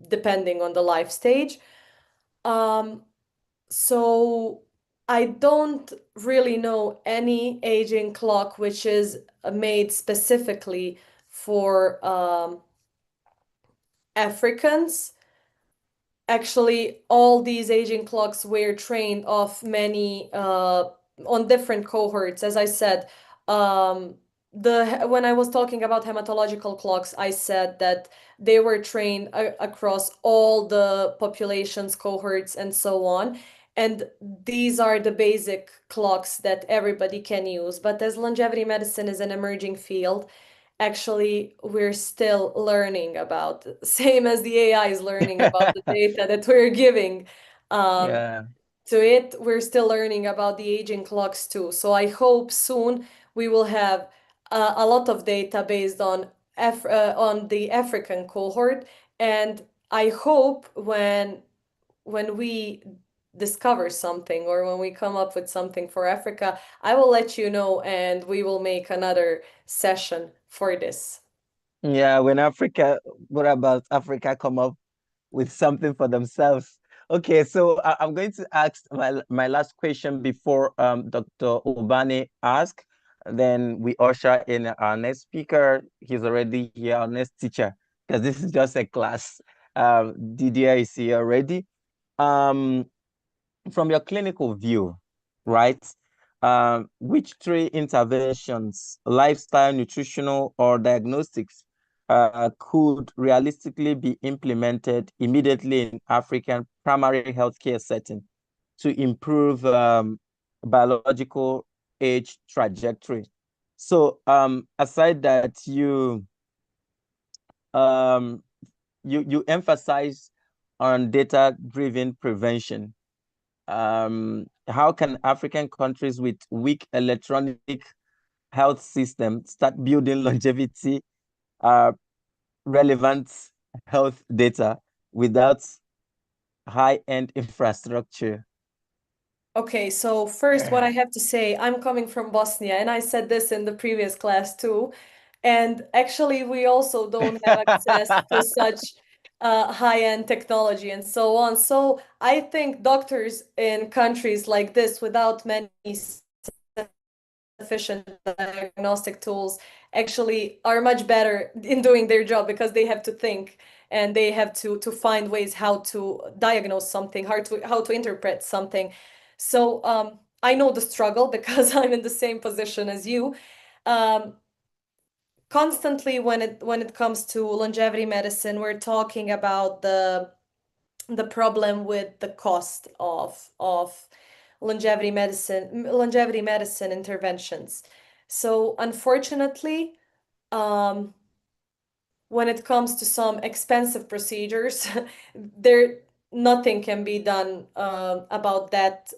S2: depending on the life stage. So I don't really know any aging clock which is made specifically for Africans. Actually, all these aging clocks were trained off many on different cohorts. As I said, when I was talking about hematological clocks, I said that they were trained across all the populations, cohorts, and so on. And these are the basic clocks that everybody can use. But as longevity medicine is an emerging field, actually we're still learning about, same as the AI is learning about the data that we're giving
S1: Yeah.
S2: to it, we're still learning about the aging clocks too. So I hope soon we will have a lot of data based on the African cohort, and I hope when we discover something or when we come up with something for Africa, I will let you know and we will make another session for this.
S1: Yeah, what about Africa come up with something for themselves? Okay, so I'm going to ask my last question before Dr. Ubani ask. Then we usher in our next speaker. He's already here, our next teacher, because this is just a class. Didier is here already. From your clinical view, right? Which three interventions, lifestyle, nutritional, or diagnostics, could realistically be implemented immediately in African primary healthcare setting to improve biological age trajectory? So aside that, you emphasize on data-driven prevention. How can African countries with weak electronic health systems start building longevity relevant health data without high-end infrastructure?
S2: Okay, so first, what I have to say, I'm coming from Bosnia, and I said this in the previous class too. And actually, we also don't have access to such high-end technology and so on. So I think doctors in countries like this, without many sufficient diagnostic tools, actually are much better in doing their job because they have to think and they have to find ways how to diagnose something, how to interpret something. So I know the struggle because I'm in the same position as you. Constantly when it comes to longevity medicine, we're talking about the problem with the cost of longevity medicine interventions. So unfortunately, when it comes to some expensive procedures, there nothing can be done about that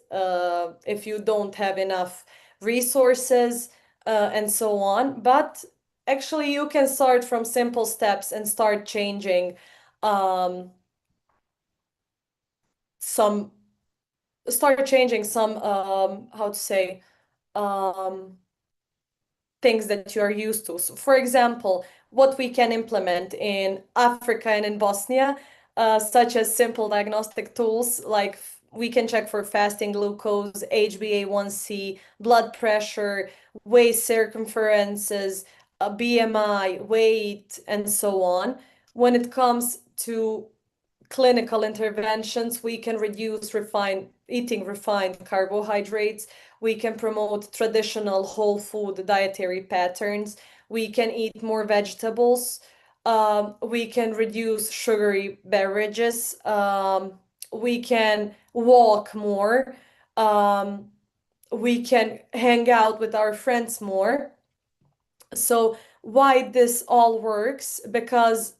S2: if you don't have enough resources and so on. But actually, you can start from simple steps and start changing some how to say things that you are used to. So for example, what we can implement in Africa and in Bosnia, such as simple diagnostic tools, like we can check for fasting glucose, HbA1c, blood pressure, waist circumferences, BMI, weight, and so on. When it comes to clinical interventions, we can reduce eating refined carbohydrates. We can promote traditional whole food dietary patterns. We can eat more vegetables. We can reduce sugary beverages. We can walk more. We can hang out with our friends more. So why this all works? Because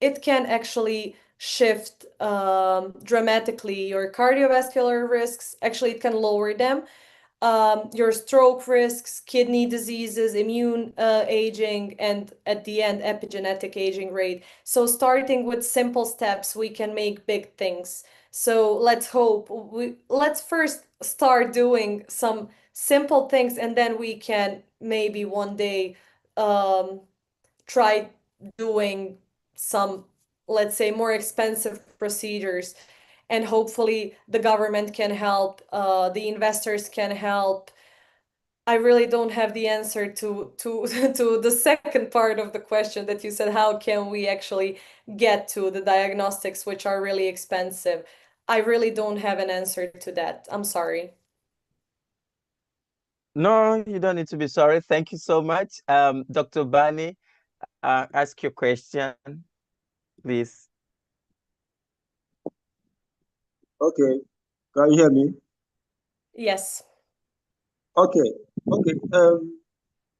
S2: it can actually shift dramatically your cardiovascular risks. Actually, it can lower them. Your stroke risks, kidney diseases, immune aging, and at the end, epigenetic aging rate. So starting with simple steps, we can make big things. So let's first start doing some simple things, and then we can maybe one day try doing some, let's say, more expensive procedures, and hopefully the government can help, the investors can help. I really don't have the answer to to the second part of the question that you said, how can we actually get to the diagnostics which are really expensive? I really don't have an answer to that. I'm sorry.
S1: No, you don't need to be sorry. Thank you so much. Dr. Bani, ask your question, please.
S5: Okay, can you hear me?
S2: Yes.
S5: Okay, okay.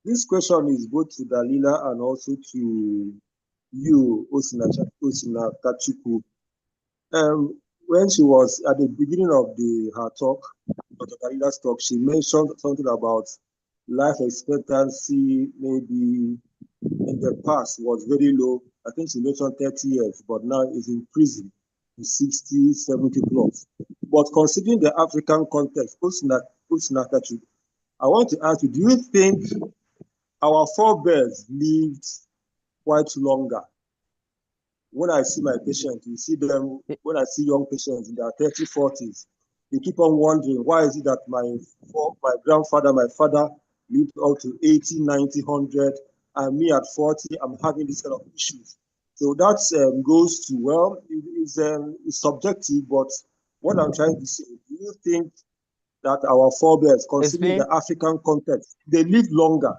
S5: This question is both to Dalila and also to you, Osina Kachuku. When she was at the beginning of her talk, Dr. Dalila's talk, she mentioned something about life expectancy maybe in the past was very low. I think she mentioned 30 years, but now it's increasing to 60, 70 plus. But considering the African context, Osina Kachuku, I want to ask you, do you think our forebears lived quite longer? When I see my patients, you see them, when I see young patients in their 30s, 40s, they keep on wondering, why is it that my grandfather, my father lived up to 80, 90, 100, and me at 40, I'm having this kind of issues. So that goes to, well, it's subjective, but what I'm trying to say, do you think that our forebears, considering the African context, they live longer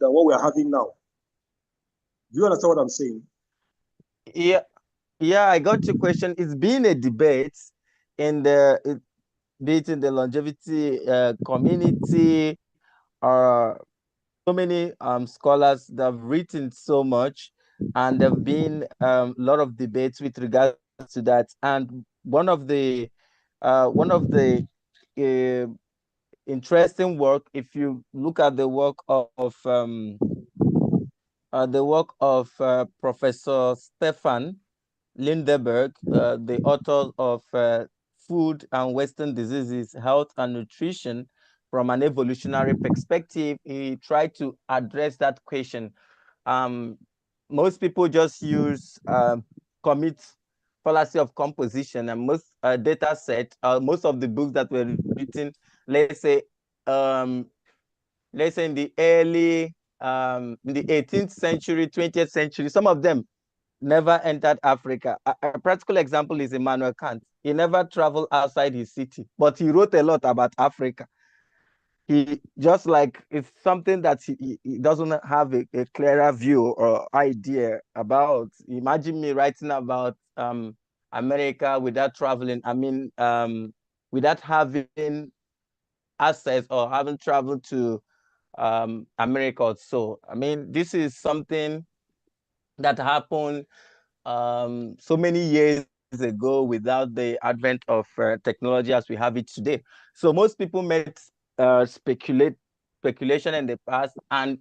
S5: than what we're having now? Do you understand what I'm saying?
S1: Yeah, I got your question. It's been a debate in be it in the longevity community, so many scholars that have written so much, and there have been a lot of debates with regards to that. And one of the interesting work, if you look at the work of Professor Stefan Lindeberg, the author of food and Western diseases, health and nutrition from an evolutionary perspective, he tried to address that question. Most people just use commit fallacy of composition, and most data set, most of the books that were written, let's say in the early in the 18th century, 20th century, some of them never entered Africa. A practical example is Immanuel Kant. He never traveled outside his city, but he wrote a lot about Africa. He just like, it's something that he doesn't have a clearer view or idea about. Imagine me writing about America without traveling. I mean, without having access or having traveled to America or so. I mean, this is something that happened so many years ago without the advent of technology as we have it today. So most people made speculation in the past, and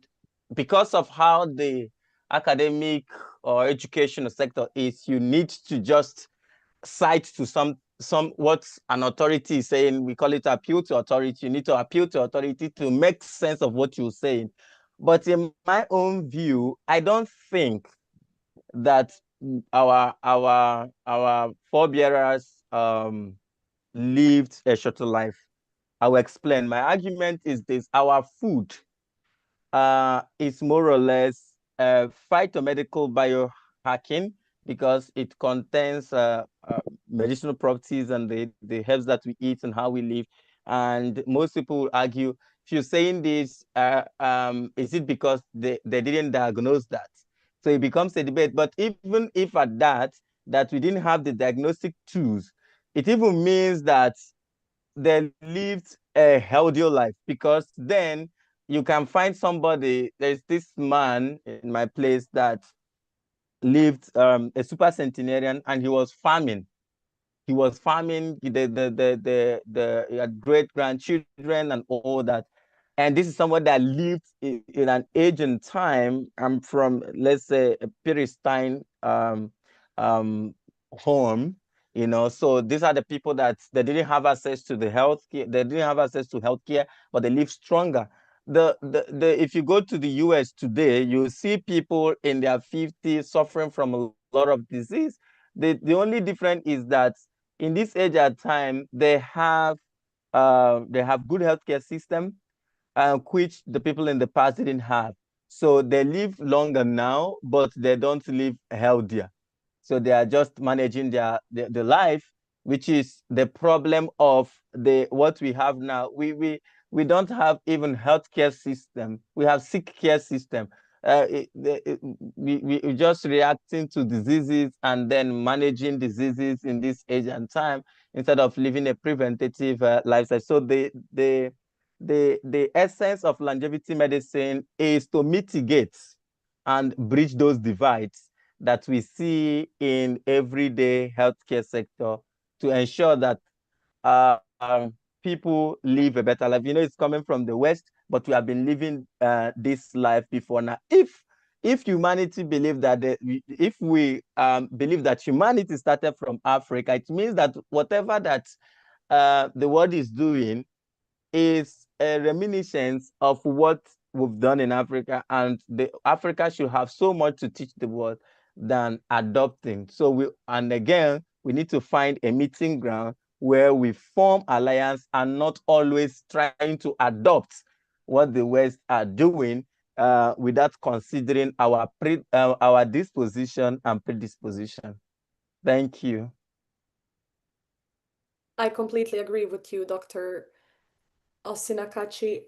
S1: because of how the academic or educational sector is, you need to just cite to some what an authority is saying. We call it appeal to authority. You need to appeal to authority to make sense of what you're saying. But in my own view, I don't think that our forebearers lived a shorter life. I will explain. My argument is this: our food is more or less phytomedical biohacking, because it contains medicinal properties and the herbs that we eat and how we live. And most people will argue, if you're saying this, is it because they didn't diagnose that? So it becomes a debate. But even if at that we didn't have the diagnostic tools, it even means that they lived a healthier life, because then you can find somebody. There's this man in my place that lived a super centenarian, and he was farming. He was farming. He had great grandchildren and all that. And this is someone that lived in an age and time. I'm from, let's say, a Philistine home, you know. So these are the people that they didn't have access to the healthcare. They didn't have access to healthcare, but they live stronger. If you go to the US today, you see people in their 50s suffering from a lot of disease. The only difference is that in this age at time, they have good healthcare system, which the people in the past didn't have. So they live longer now, but they don't live healthier. So they are just managing their life, which is the problem of what we have now. We don't have even healthcare system. We have sick care system. We just reacting to diseases and then managing diseases in this age and time, instead of living a preventative lifestyle. So the essence of longevity medicine is to mitigate and bridge those divides that we see in everyday healthcare sector, to ensure that people live a better life. You know, it's coming from the West, but we have been living this life before now. If humanity believe that if we believe that humanity started from Africa, it means that whatever that the world is doing is a reminiscence of what we've done in Africa, and Africa should have so much to teach the world than adopting. So again, we need to find a meeting ground where we form alliance and not always trying to adopt what the West are doing without considering our disposition and predisposition. Thank you.
S2: I completely agree with you, Dr. Osinakachi.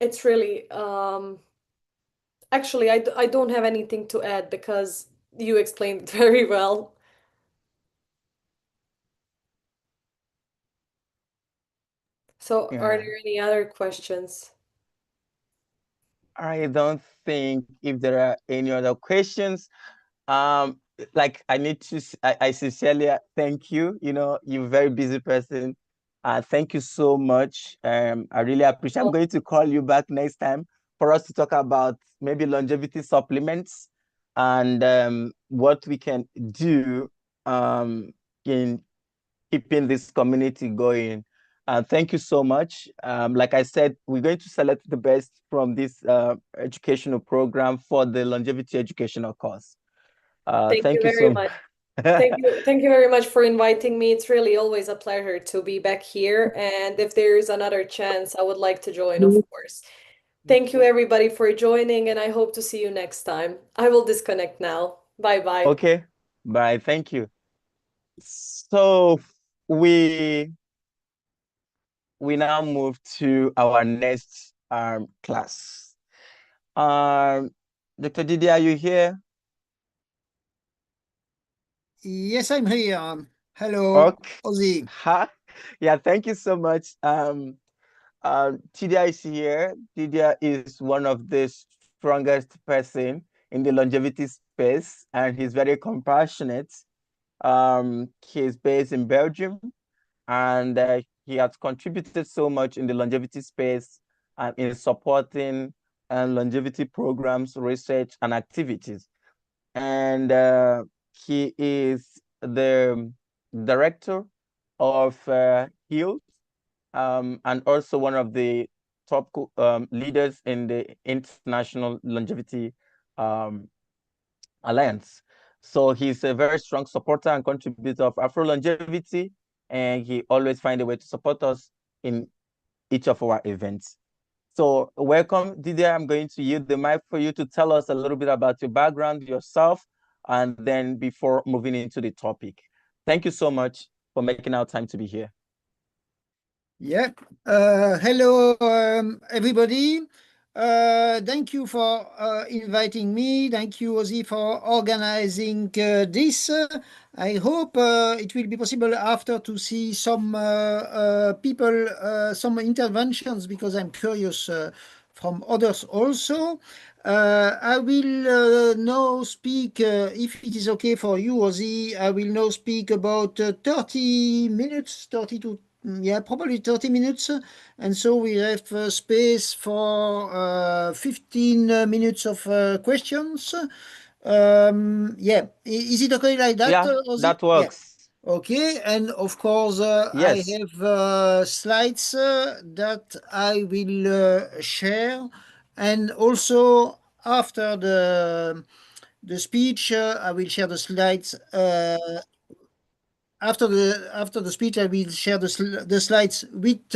S2: It's really actually, I don't have anything to add because you explained it very well. So are there any other questions?
S1: I don't think if there are any other questions. Like I sincerely thank you. You know, you're a very busy person. Thank you so much. I really appreciate. I'm going to call you back next time for us to talk about maybe longevity supplements and what we can do in keeping this community going. Thank you so much. Like I said, we're going to select the best from this educational program for the longevity educational course.
S2: Thank you
S1: Thank you
S2: very
S1: so
S2: much.
S1: much.
S2: Thank you very much for inviting me. It's really always a pleasure to be back here. And if there's another chance, I would like to join, of course. Thank you, everybody, for joining, and I hope to see you next time. I will disconnect now. Bye-bye.
S1: Okay, bye. Thank you. So we now move to our next class. Dr. Didier, are you here?
S6: Yes, I'm here. Hello,
S1: Okay.
S6: Ozzy.
S1: Hi. Yeah, thank you so much. Didier is here. Didier is one of the strongest person in the longevity space, and he's very compassionate. He's based in Belgium, and he has contributed so much in the longevity space and in supporting longevity programs, research, and activities. And he is the director of HEAL, and also one of the top leaders in the International Longevity Alliance. So he's a very strong supporter and contributor of Afrolongevity, and he always finds a way to support us in each of our events. So welcome, Didier. I'm going to yield the mic for you to tell us a little bit about your background, yourself, and then before moving into the topic. Thank you so much for making our time to be here.
S6: Yeah. Hello, everybody. Thank you for inviting me. Thank you, Ozzy, for organizing this. I hope it will be possible after to see some people, some interventions, because I'm curious from others also. I will now speak, if it is okay for you, Ozzy, I will now speak about 30 minutes, 30 to probably 30 minutes. And so we have space for 15 minutes of questions. Is it okay like that?
S1: Yeah, that works.
S6: Yeah. Okay, and of course,
S1: Yes.
S6: I have slides that I will share. And also, after the speech, I will share the slides. After the speech, I will share the slides with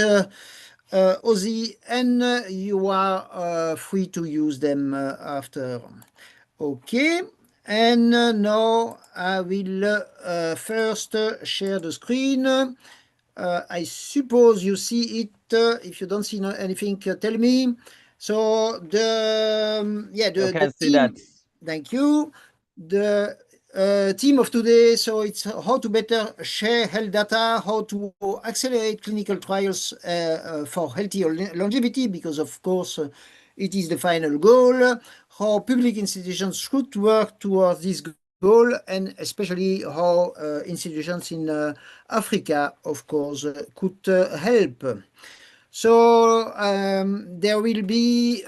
S6: Ozzy, and you are free to use them after. Okay, and now I will first share the screen. I suppose you see it. If you don't see anything, tell me. So the
S1: see
S6: team.
S1: that.
S6: Thank you. The theme of today, so it's how to better share health data, how to accelerate clinical trials for healthy longevity, because of course it is the final goal, how public institutions should work towards this goal, and especially how institutions in Africa, of course, could help. So there will be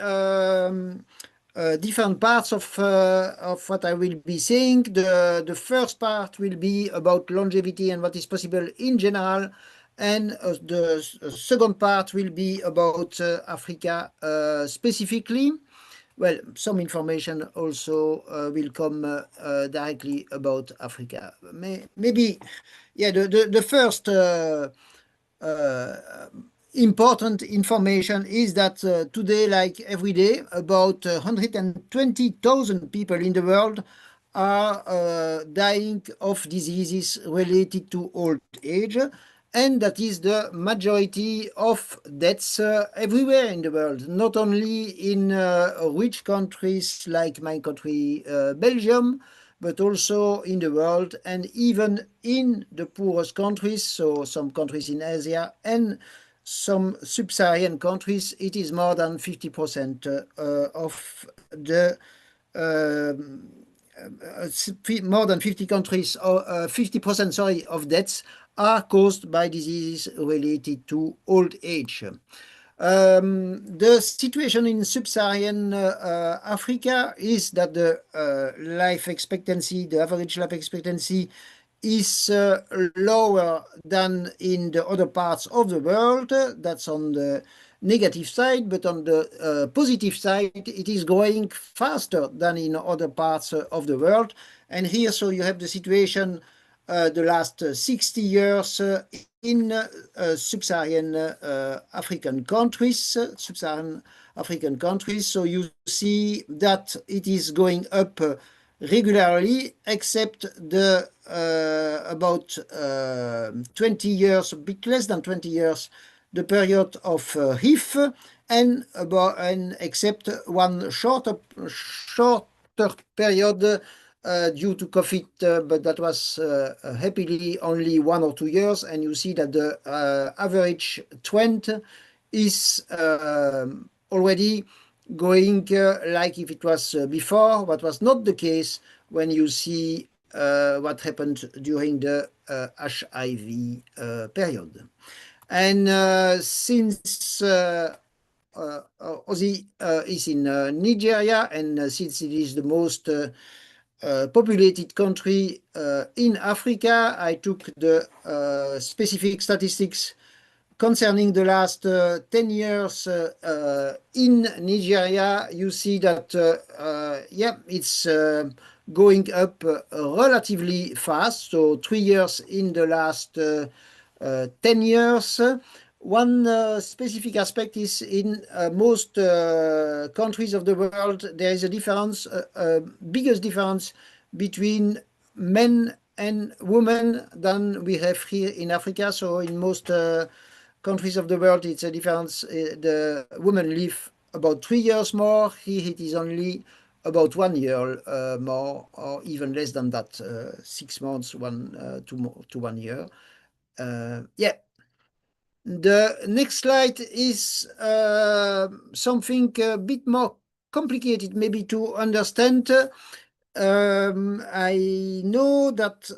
S6: different parts of what I will be saying. The first part will be about longevity and what is possible in general, and the second part will be about Africa specifically. Well, some information also will come directly about Africa. Maybe, yeah, the first important information is that today, like every day, about 120,000 people in the world are dying of diseases related to old age, and that is the majority of deaths everywhere in the world, not only in rich countries like my country, Belgium, but also in the world, and even in the poorest countries, so some countries in Asia and some sub-Saharan countries, it is more than 50% of the more than 50 countries, or 50%, sorry, of deaths are caused by diseases related to old age. The situation in sub-Saharan Africa is that the life expectancy, the average life expectancy, is lower than in the other parts of the world. That's on the negative side, but on the positive side, it is growing faster than in other parts of the world. And here, so you have the situation the last 60 years in sub-Saharan African countries, So you see that it is going up regularly, except the about 20 years, a bit less than 20 years, the period of HIF, and except one shorter period due to COVID, but that was happily only 1 or 2 years, and you see that the average trend is already going like if it was before, but was not the case when you see what happened during the HIV period. And since Ozzy is in Nigeria, and since it is the most populated country in Africa, I took the specific statistics concerning the last 10 years in Nigeria. You see that, yeah, it's going up relatively fast. So 3 years in the last 10 years. One specific aspect is in most countries of the world, there is a difference, biggest difference between men and women than we have here in Africa. So in most countries of the world, it's a difference. The women live about 3 years more. Here it is only about 1 year more, or even less than that, 6 months, to 1 year. Yeah. The next slide is something a bit more complicated maybe to understand. I know that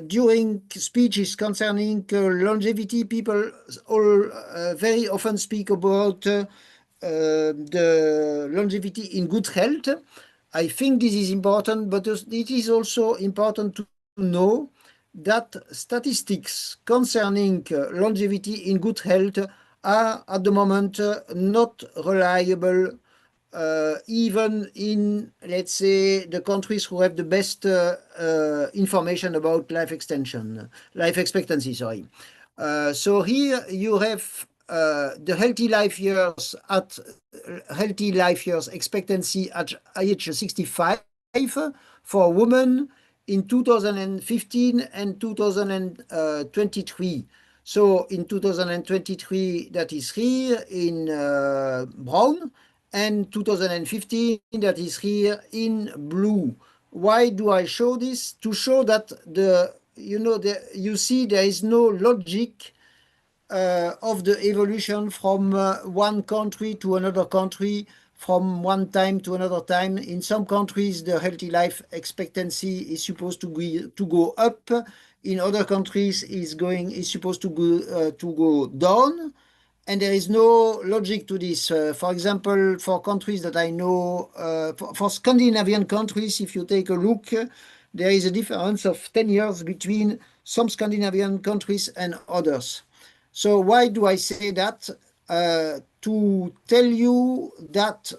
S6: during speeches concerning longevity, people all very often speak about the longevity in good health. I think this is important, but it is also important to know that statistics concerning longevity in good health are at the moment not reliable, even in, let's say, the countries who have the best information about life expectancy, sorry. So here you have the healthy life years expectancy at age 65 for women in 2015 and 2023. So in 2023, that is here in brown, and 2015, that is here in blue. Why do I show this? To show that you see there is no logic of the evolution from one country to another country, from one time to another time. In some countries, the healthy life expectancy is supposed to go up. In other countries, is supposed to go down, and there is no logic to this. For example, for countries that I know, for Scandinavian countries, if you take a look, there is a difference of 10 years between some Scandinavian countries and others. So why do I say that? To tell you that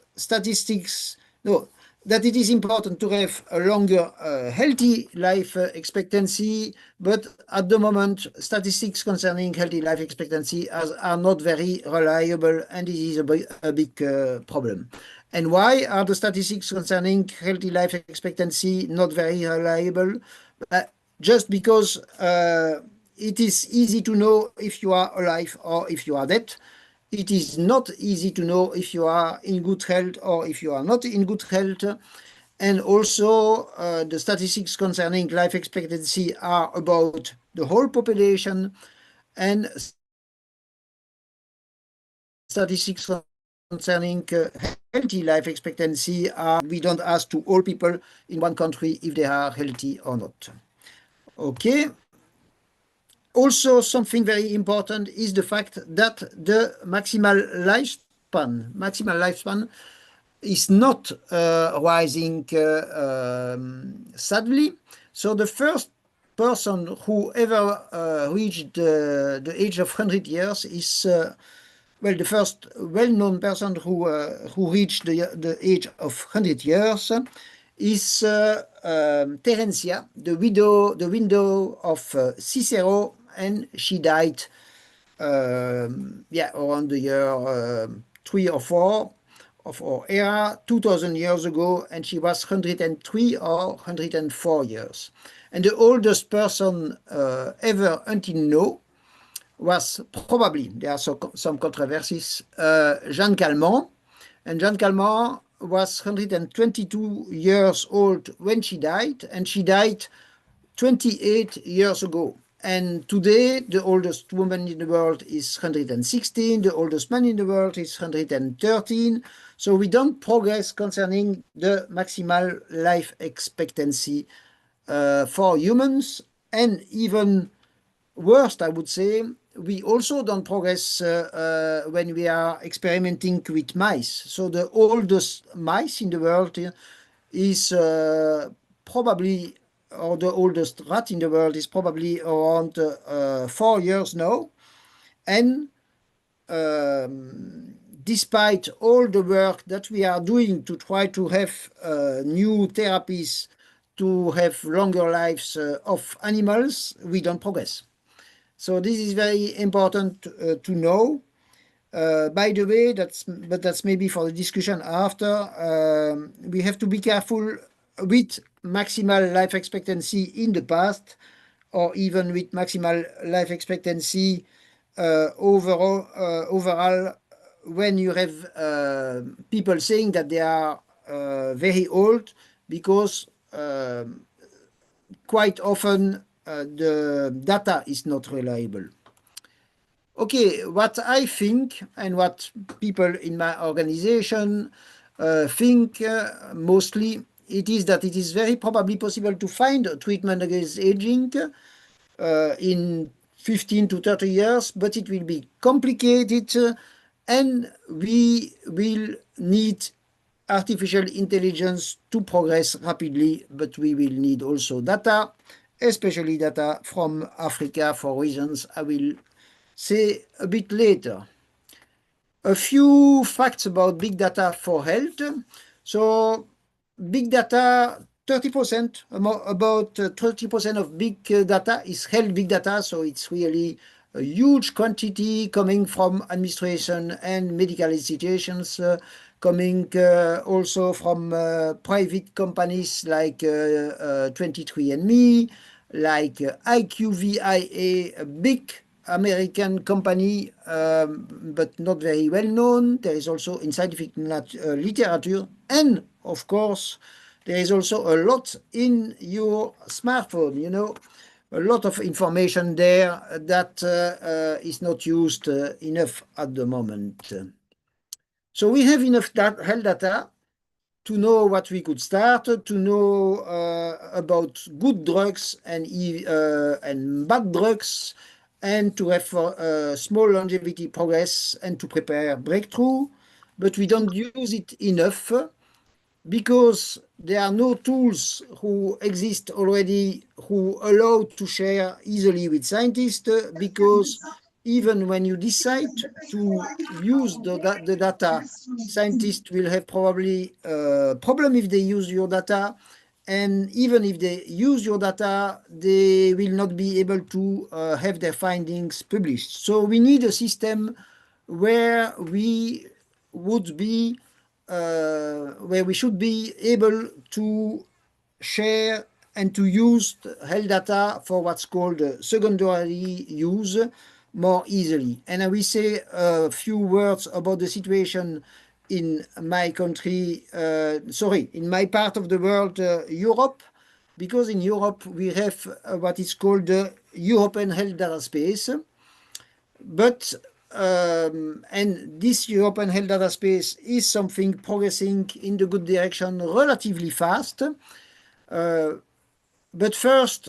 S6: that it is important to have a longer healthy life expectancy, but at the moment, statistics concerning healthy life expectancy are not very reliable, and this is a big problem. And why are the statistics concerning healthy life expectancy not very reliable? Just because it is easy to know if you are alive or if you are dead. It is not easy to know if you are in good health or if you are not in good health. And also the statistics concerning life expectancy are about the whole population, and statistics concerning healthy life expectancy are, we don't ask to all people in one country if they are healthy or not. Okay. Also, something very important is the fact that the maximal lifespan is not rising, sadly. So the first person who ever reached the age of 100 years is, well, the first well-known person who reached the age of 100 years is Terencia, the widow of Cicero, and she died around the year 3 or 4 of our era, 2000 years ago, and she was 103 or 104 years. And the oldest person ever until now was probably, there are some controversies, Jeanne Calment. And Jeanne Calment was 122 years old when she died, and she died 28 years ago. And today, the oldest woman in the world is 116, the oldest man in the world is 113. So we don't progress concerning the maximal life expectancy for humans, and even worst, I would say, we also don't progress when we are experimenting with mice. So the oldest mice in the world is probably, or the oldest rat in the world is probably around 4 years now. And despite all the work that we are doing to try to have new therapies to have longer lives of animals, we don't progress. So this is very important to know. By the way, that's maybe for the discussion after. We have to be careful with maximal life expectancy in the past, or even with maximal life expectancy overall, when you have people saying that they are very old, because quite often the data is not reliable. Okay, what I think and what people in my organization think mostly, it is that it is very probably possible to find a treatment against aging in 15 to 30 years, but it will be complicated and we will need artificial intelligence to progress rapidly, but we will need also data, especially data from Africa for reasons I will say a bit later. A few facts about big data for health. So big data, 30%, about 30% of big data is health big data, so it's really a huge quantity coming from administration and medical institutions, coming also from private companies like 23andMe, like IQVIA, a big American company, but not very well known. There is also in scientific literature, and of course, there is also a lot in your smartphone, you know, a lot of information there that is not used enough at the moment. So we have enough health data to know what we could start, to know about good drugs and bad drugs, and to have small longevity progress and to prepare breakthrough, but we don't use it enough because there are no tools who exist already who allow to share easily with scientists, because even when you decide to use the data, scientists will have probably a problem if they use your data. And even if they use your data, they will not be able to have their findings published. So we need a system where we would be, where we should be able to share and to use health data for what's called secondary use more easily. And I will say a few words about the situation in my country, in my part of the world, Europe, because in Europe we have what is called the European Health Data Space. But, and this European Health Data Space is something progressing in the good direction relatively fast. But first,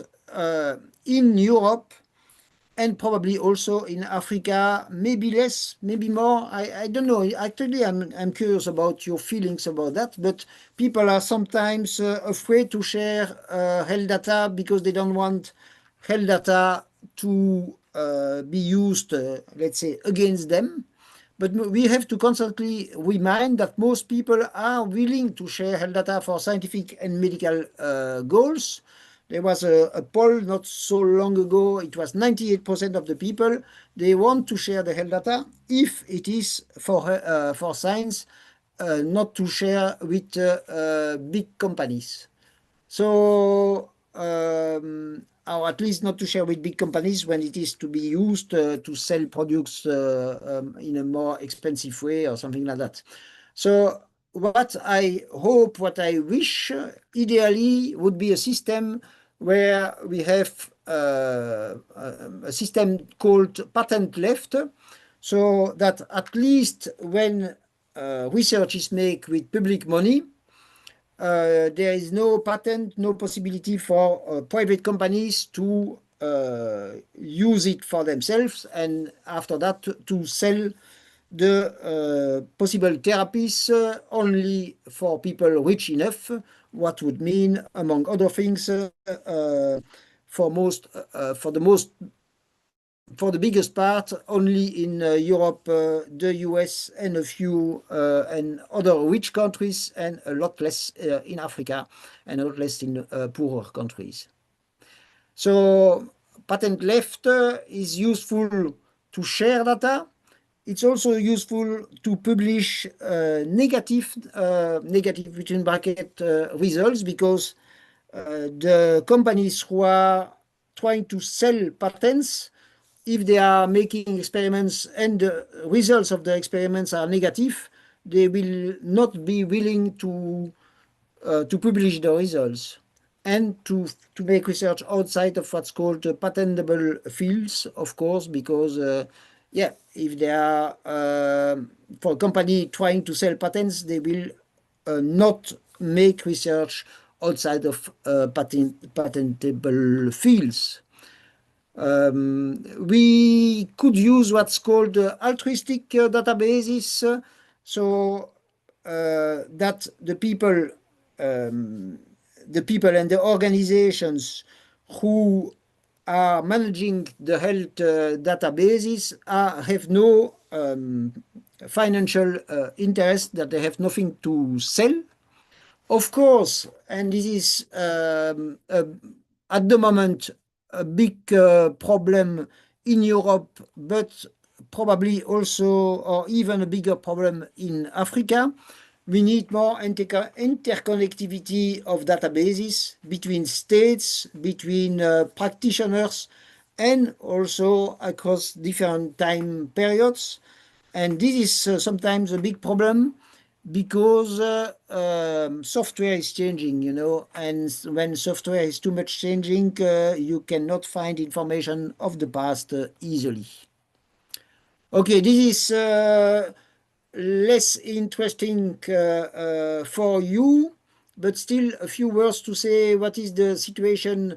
S6: in Europe, and probably also in Africa, maybe less, maybe more. I don't know. Actually, I'm curious about your feelings about that. But people are sometimes afraid to share health data because they don't want health data to be used, let's say, against them. But we have to constantly remind that most people are willing to share health data for scientific and medical goals. There was a poll not so long ago. It was 98% of the people, they want to share the health data if it is for science, not to share with big companies. So, or at least not to share with big companies when it is to be used to sell products in a more expensive way or something like that. So what I hope, what I wish, ideally would be a system where we have a system called patent left, so that at least when research is made with public money, there is no patent, no possibility for private companies to use it for themselves, and after that to sell the possible therapies only for people rich enough, what would mean, among other things, for the biggest part, only in Europe, the US, and a few and other rich countries, and a lot less in Africa, and a lot less in poorer countries. So patent left is useful to share data. It's also useful to publish negative between bracket results, because the companies who are trying to sell patents, if they are making experiments and the results of the experiments are negative, they will not be willing to publish the results and to make research outside of what's called patentable fields, of course, because if they are for a company trying to sell patents, they will not make research outside of patentable fields. We could use what's called altruistic databases, so that the people and the organizations who are managing the health databases have no financial interest, that they have nothing to sell. Of course, and this is at the moment a big problem in Europe, but probably also, or even a bigger problem in Africa. We need more interconnectivity of databases between states, between practitioners, and also across different time periods. And this is sometimes a big problem, because software is changing, and when software is too much changing, you cannot find information of the past easily. Okay, this is less interesting for you, but still a few words to say what is the situation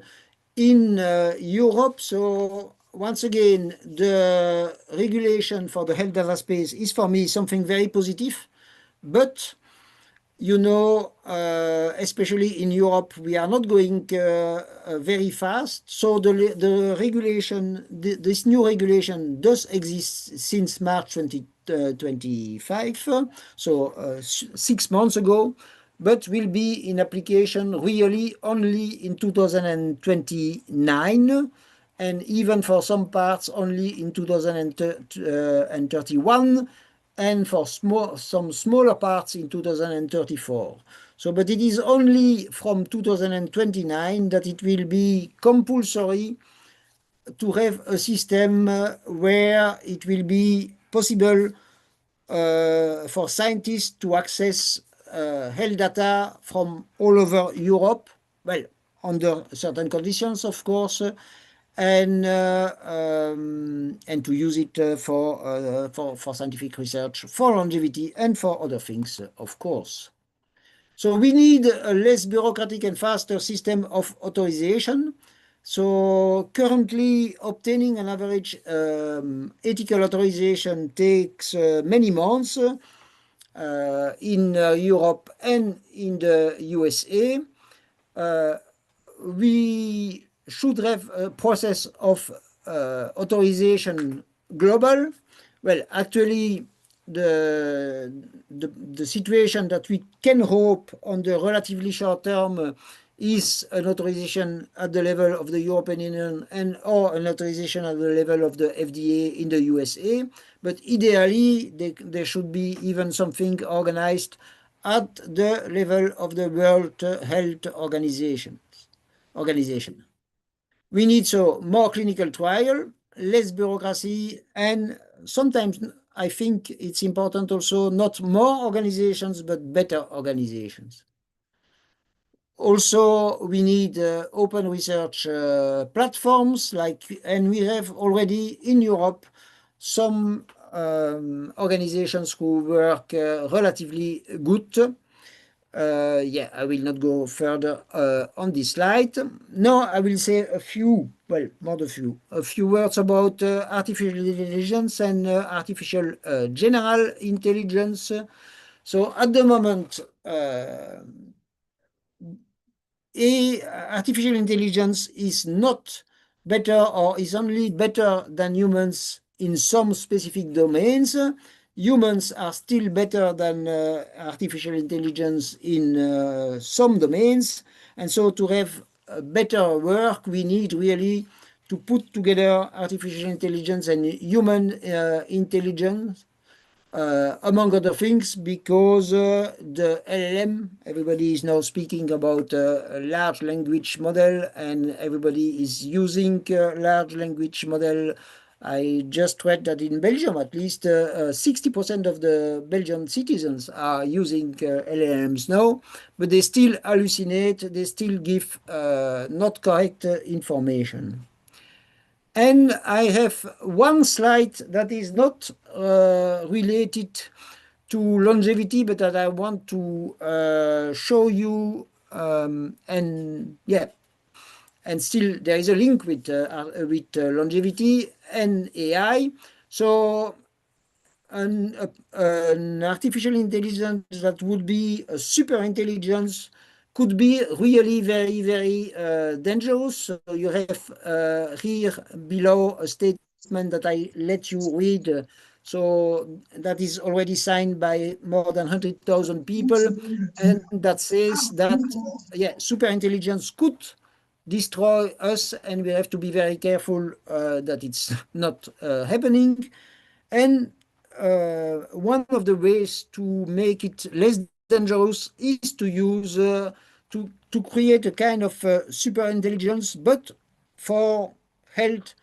S6: in Europe. So once again, the regulation for the health data space is for me something very positive. But, especially in Europe, we are not going very fast. So the regulation, this new regulation does exist since March 2025, so 6 months ago, but will be in application really only in 2029, and even for some parts only in 2031. And for some smaller parts in 2034. So, but it is only from 2029 that it will be compulsory to have a system where it will be possible for scientists to access health data from all over Europe, well, under certain conditions, of course, and to use it for scientific research, for longevity, and for other things, of course. So we need a less bureaucratic and faster system of authorization. So currently, obtaining an average ethical authorization takes many months in Europe and in the USA. We should have a process of authorization global. Well, actually, the situation that we can hope on the relatively short term is an authorization at the level of the European Union and or an authorization at the level of the FDA in the USA. But ideally, there should be even something organized at the level of the World Health Organization. We need so more clinical trial, less bureaucracy, and sometimes I think it's important also not more organizations, but better organizations. Also, we need open research platforms and we have already in Europe some organizations who work relatively good. Yeah, I will not go further on this slide. Now I will say a few words about artificial intelligence and artificial general intelligence. So at the moment, artificial intelligence is not better or is only better than humans in some specific domains. Humans are still better than artificial intelligence in some domains. And so to have better work, we need really to put together artificial intelligence and human intelligence, among other things, because the LLM, everybody is now speaking about a large language model and everybody is using large language model. I just read that in Belgium, at least 60% of the Belgian citizens are using LLMs now, but they still hallucinate, they still give not correct information. And I have one slide that is not related to longevity, but that I want to show you. And yeah, and still there is a link with longevity and AI. So an artificial intelligence that would be a super intelligence could be really very, very dangerous. So you have here below a statement that I let you read. So that is already signed by more than 100,000 people. And that says that, yeah, super intelligence could destroy us and we have to be very careful that it's not happening. And one of the ways to make it less dangerous is to use to create a kind of super intelligence, but for health,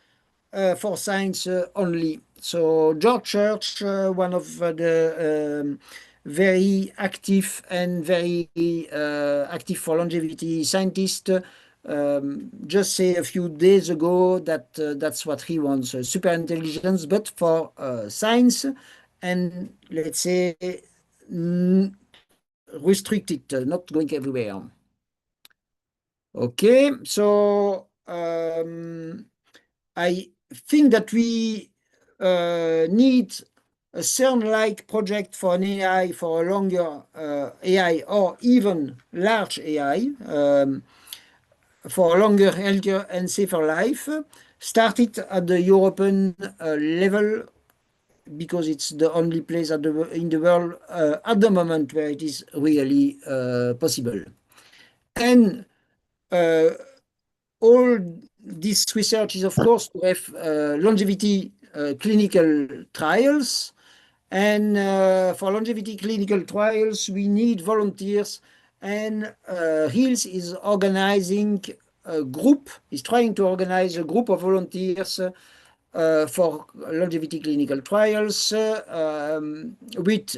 S6: for science only. So George Church, one of the very active and very active for longevity scientist, just say a few days ago that that's what he wants, super intelligence, but for science, and let's say restricted, not going everywhere. Okay, so I think that we need a CERN-like project for an AI, for a longer AI, or even large AI, for a longer, healthier, and safer life, started at the European level, because it's the only place in the world at the moment where it is really possible. And all this research is, of course, to have longevity clinical trials. And for longevity clinical trials, we need volunteers. And HEALS is organizing a group, is trying to organize a group of volunteers for longevity clinical trials with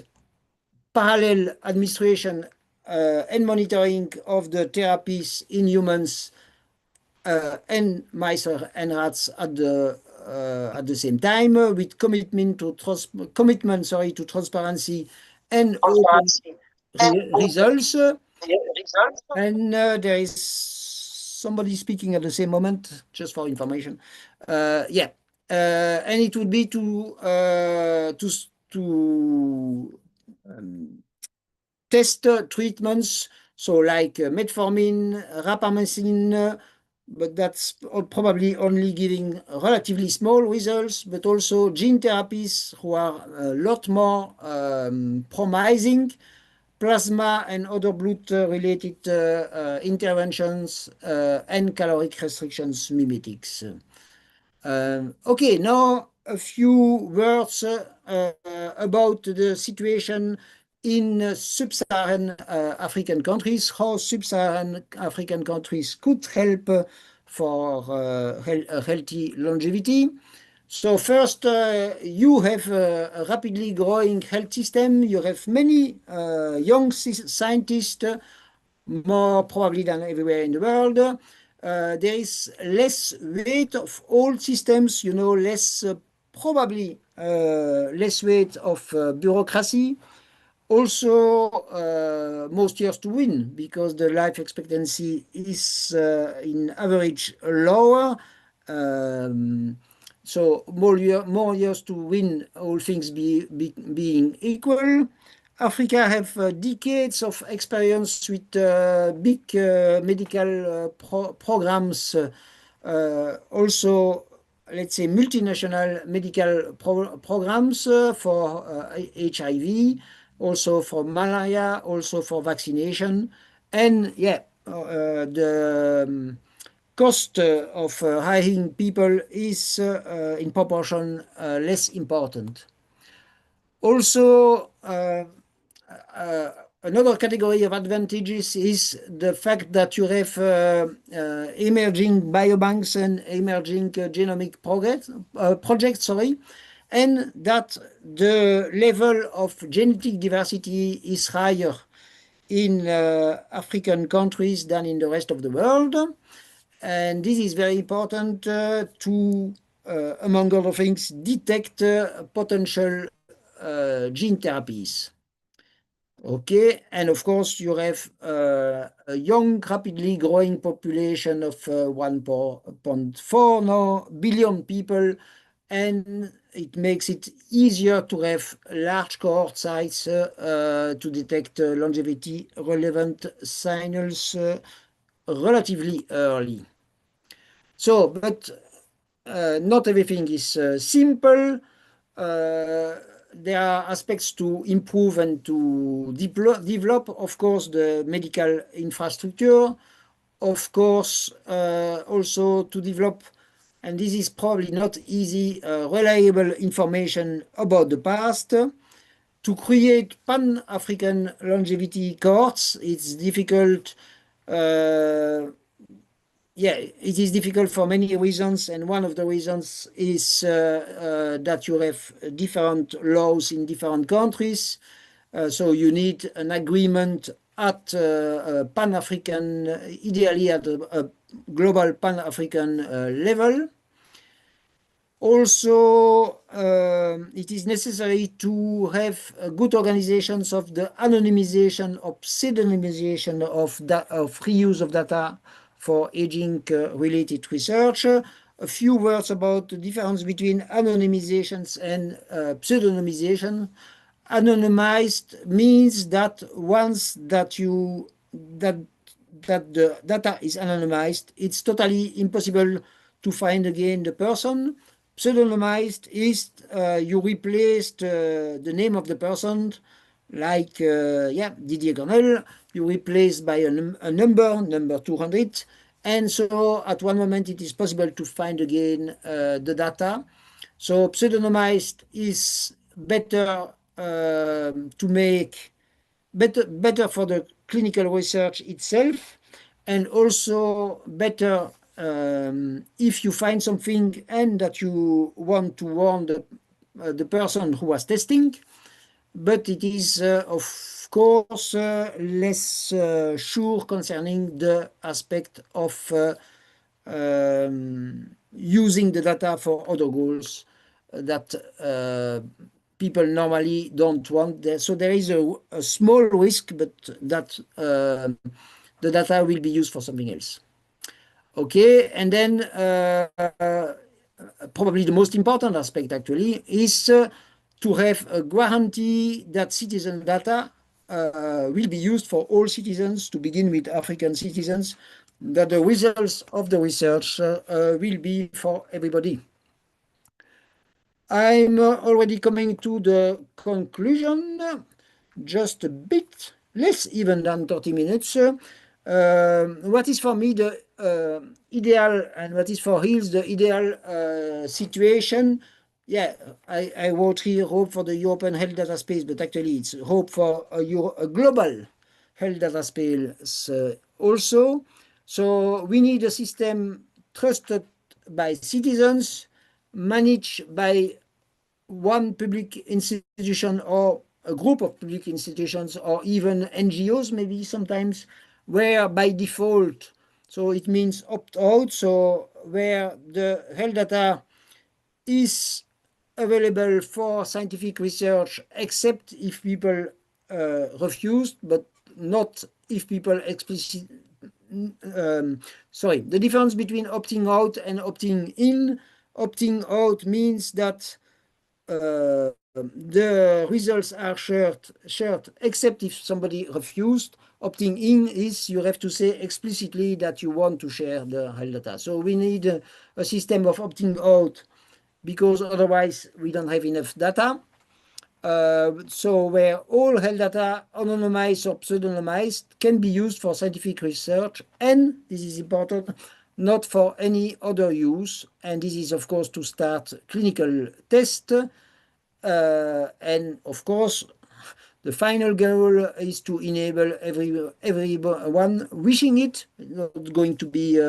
S6: parallel administration and monitoring of the therapies in humans and mice and rats at the same time, with commitment to transparency and open results. And there is somebody speaking at the same moment, just for information. Yeah, and it would be to test treatments, so like metformin, rapamycin, but that's probably only giving relatively small results, but also gene therapies who are a lot more promising, plasma and other blood-related interventions, and caloric restrictions mimetics. Okay, now a few words about the situation in sub-Saharan African countries, how sub-Saharan African countries could help for a healthy longevity. So first, you have a rapidly growing health system. You have many young scientists, more probably than everywhere in the world. There is less weight of old systems, less probably less weight of bureaucracy. Also, most years to win because the life expectancy is in average lower. So more years to win, all things being equal. Africa have decades of experience with big medical programs, also, let's say, multinational medical programs for HIV, also for malaria, also for vaccination. And yeah, the cost of hiring people is in proportion less important. Also, another category of advantages is the fact that you have emerging biobanks and emerging genomic projects, and that the level of genetic diversity is higher in African countries than in the rest of the world. And this is very important to, among other things, detect potential gene therapies. Okay, and of course you have a young, rapidly growing population of 1.4 now billion people, and it makes it easier to have large cohort size to detect longevity relevant signals relatively early. So, but not everything is simple. There are aspects to improve and to develop, of course, the medical infrastructure, of course, also to develop, and this is probably not easy, reliable information about the past. To create Pan-African longevity cohorts, it's difficult. Yeah, it is difficult for many reasons, and one of the reasons is that you have different laws in different countries. So you need an agreement at Pan-African, ideally at a global Pan-African level. Also, it is necessary to have good organizations of the anonymization or pseudonymization of reuse of data for aging-related research. A few words about the difference between anonymizations and pseudonymization. Anonymized means that once that the data is anonymized, it's totally impossible to find again the person. Pseudonymized is you replaced the name of the person, like Didier Cornell, you replaced by a number 200, and so at one moment it is possible to find again the data. So pseudonymized is better to make better for the clinical research itself, and also better if you find something and that you want to warn the person who was testing. But it is, of course, less sure concerning the aspect of using the data for other goals that people normally don't want. So there is a small risk, but that the data will be used for something else. Okay, and then probably the most important aspect actually is to have a guarantee that citizen data will be used for all citizens, to begin with African citizens, that the results of the research will be for everybody. I'm already coming to the conclusion, just a bit less even than 30 minutes. What is for me the ideal, and what is for Hills the ideal situation? Yeah, I wrote here hope for the European health data space, but actually it's hope for a global health data space also. So we need a system trusted by citizens, managed by one public institution or a group of public institutions or even NGOs maybe sometimes, where by default, so it means opt-out, so where the health data is available for scientific research except if people refused, but not if people explicitly sorry, the difference between opting out and opting in. Opting out means that the results are shared except if somebody refused. Opting in is you have to say explicitly that you want to share the health data. So we need a system of opting out because otherwise we don't have enough data. So where all health data, anonymized or pseudonymized, can be used for scientific research, and this is important, not for any other use. And this is, of course, to start clinical tests. And of course, the final goal is to enable everyone wishing it, not going to be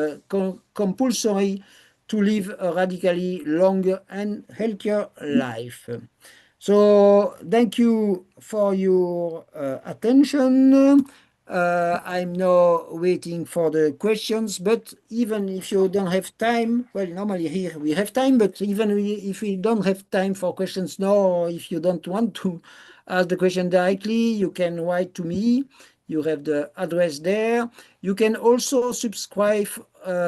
S6: compulsory, to live a radically longer and healthier life. So thank you for your attention. I'm now waiting for the questions, but even if you don't have time, well, normally here we have time, but even if we don't have time for questions now, or if you don't want to ask the question directly, you can write to me. You have the address there. You can also subscribe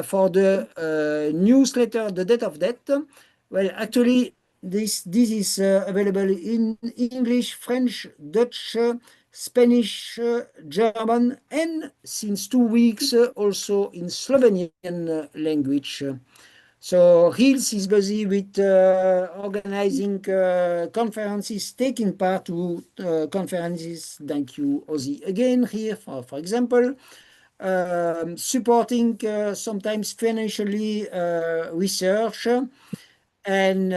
S6: for the newsletter, The Death of Death. Well, actually, this is available in English, French, Dutch, Spanish, German, and since 2 weeks also in Slovenian language. So Hills is busy with organizing conferences, taking part to conferences. Thank you, Ozzy, again here, for example. Supporting sometimes financially research, and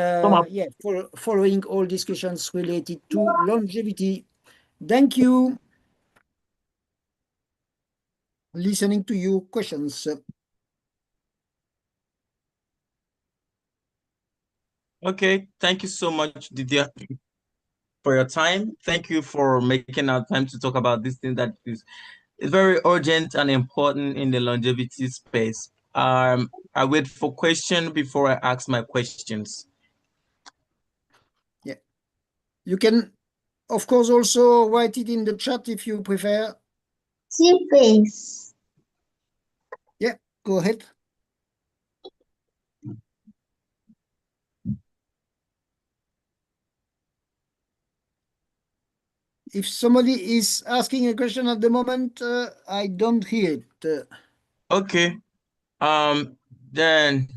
S6: yeah, following all discussions related to longevity. Thank you. Listening to your questions.
S1: Okay, thank you so much, Didier, for your time. Thank you for making our time to talk about this thing that is very urgent and important in the longevity space. I wait for questions before I ask my questions.
S6: Yeah, you can, of course, also write it in the chat if you prefer.
S7: Please.
S6: Yeah, go ahead. If somebody is asking a question at the moment, I don't hear it.
S1: Okay, then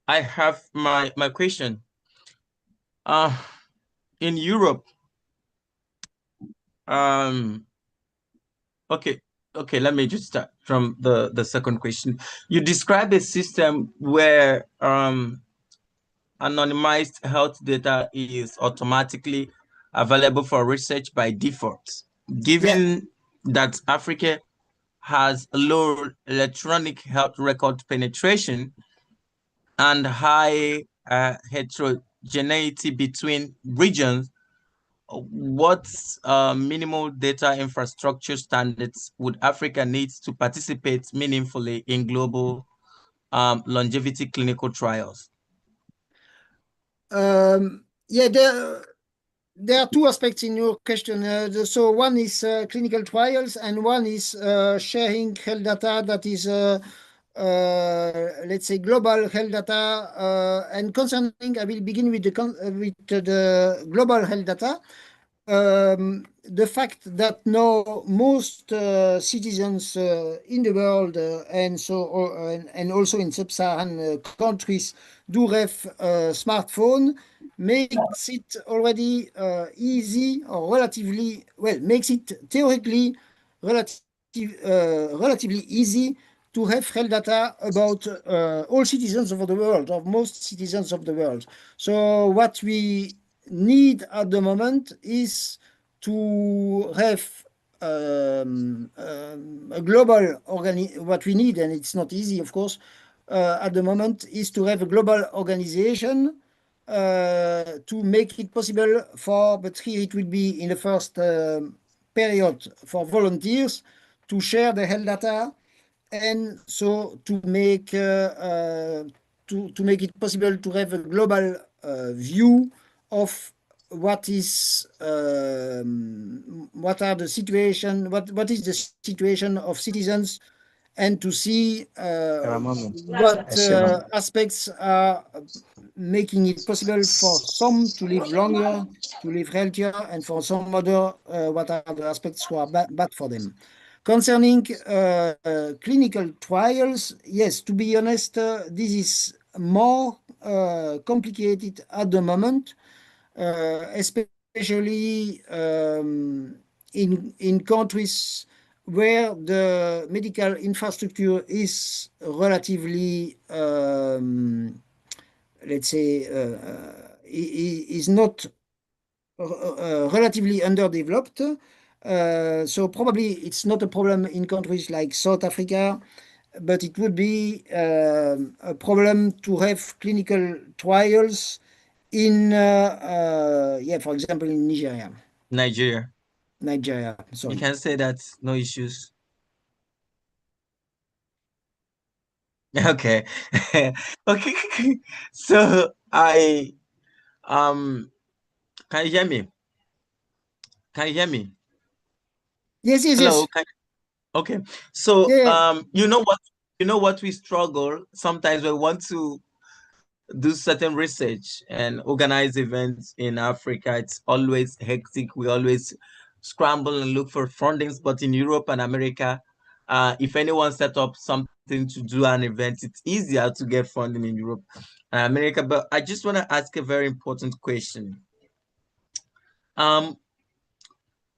S1: I have my question. In Europe, okay, let me just start from the second question. You describe a system where anonymized health data is automatically available for research by default. Given that Africa has low electronic health record penetration and high heterogeneity between regions, what minimal data infrastructure standards would Africa need to participate meaningfully in global longevity clinical trials?
S6: Yeah, there are two aspects in your question. So one is clinical trials, and one is sharing health data that is, let's say, global health data. And concerning, I will begin with the global health data. the fact that now most citizens in the world and also in sub-Saharan countries do have a smartphone makes it already easy or relatively, well, makes it theoretically relatively easy to have real data about all citizens of the world, of most citizens of the world. So what we need at the moment is to have a global what we need, and it's not easy, of course, at the moment, is to have a global organization to make it possible for, but here it will be in the first period for volunteers to share the health data, and so to make it possible to have a global view of what is what are the situation, what is the situation of citizens, and to see what aspects are making it possible for some to live longer, to live healthier, and for some other, what are the aspects who are bad for them. Concerning clinical trials, yes, to be honest, this is more complicated at the moment, especially in countries where the medical infrastructure is relatively, let's say, is not relatively underdeveloped. So probably it's not a problem in countries like South Africa, but it would be a problem to have clinical trials in, for example, in Nigeria.
S1: Nigeria,
S6: sorry.
S1: You can say that, no issues. Okay. Okay. So can you hear me? Can you hear me?
S6: Yes.
S1: Hello. Okay. So
S6: Yeah.
S1: you know what we struggle sometimes. We want to do certain research and organize events in Africa. It's always hectic. We always scramble and look for fundings. But in Europe and America, if anyone set up something to do an event, it's easier to get funding in Europe and America. But I just want to ask a very important question.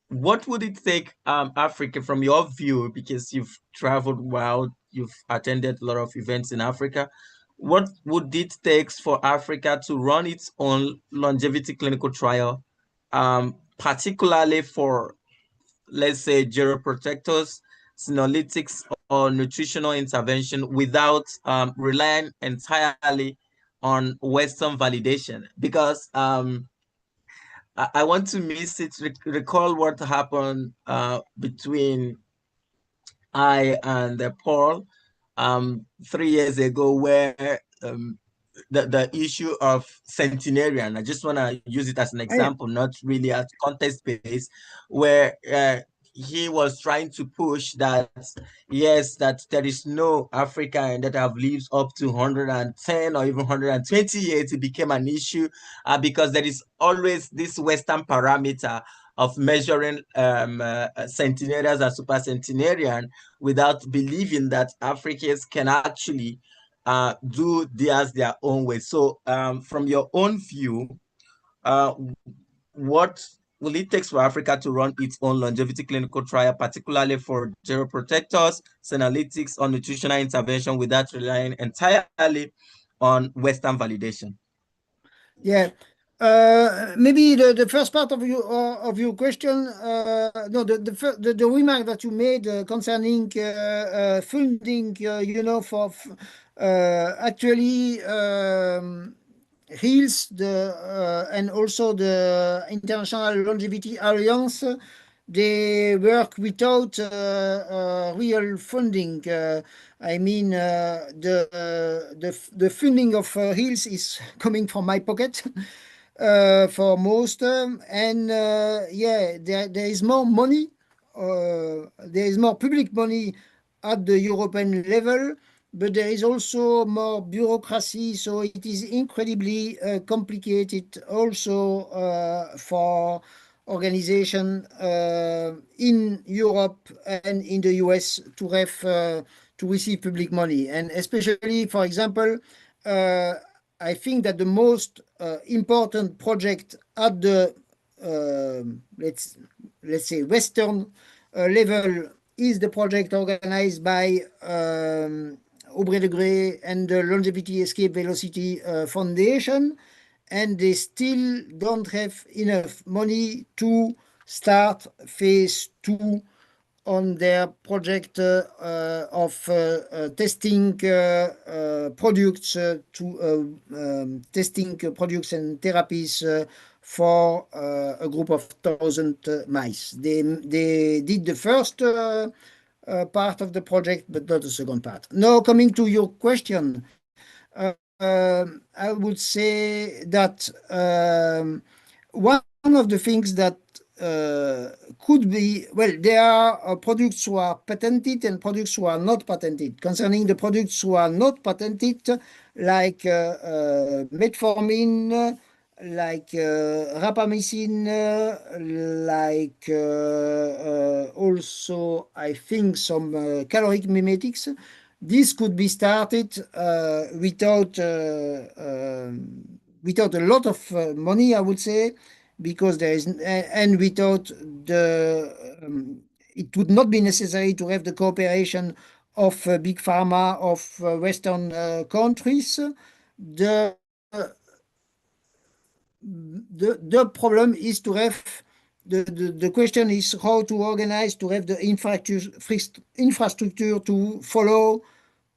S1: What would it take, Africa, from your view, because you've traveled wild, you've attended a lot of events in Africa, what would it take for Africa to run its own longevity clinical trial, particularly for, let's say, geroprotectors, senolytics, or nutritional intervention without relying entirely on Western validation? Because I want to recall what happened between I and Paul 3 years ago, where the issue of centenarian, I just want to use it as an example, not really as context-based, where he was trying to push that, yes, that there is no African that have lived up to 110 or even 120 years. It became an issue because there is always this Western parameter of measuring centenarians and super centenarian, without believing that Africans can actually do theirs their own way. So from your own view, what will it take for Africa to run its own longevity clinical trial, particularly for geroprotectors, senolytics, or nutritional intervention without relying entirely on Western validation?
S6: Yeah. Maybe the first part of your question, no, the remark that you made concerning funding, for actually HEALS, and also the International Longevity Alliance, they work without real funding. I mean, the funding of HEALS is coming from my pocket for most, and there is more money. There is more public money at the European level, but there is also more bureaucracy, so it is incredibly complicated also for organization in Europe and in the US to receive public money. And especially, for example, I think that the most important project at the let's say Western level is the project organized by Aubrey de Grey and the Longevity Escape Velocity Foundation, and they still don't have enough money to start phase 2 on their project of testing products testing products and therapies for a group of 1,000 mice. They did the first part of the project, but not the second part. Now, coming to your question, I would say that one of the things that could be, well, there are products who are patented and products who are not patented. Concerning the products who are not patented, like metformin, like rapamycin, like also, I think, some caloric mimetics. This could be started without a lot of money, I would say, because there is, and without the, it would not be necessary to have the cooperation of big pharma of Western countries. The problem is to have, the question is how to organize to have the infrastructure to follow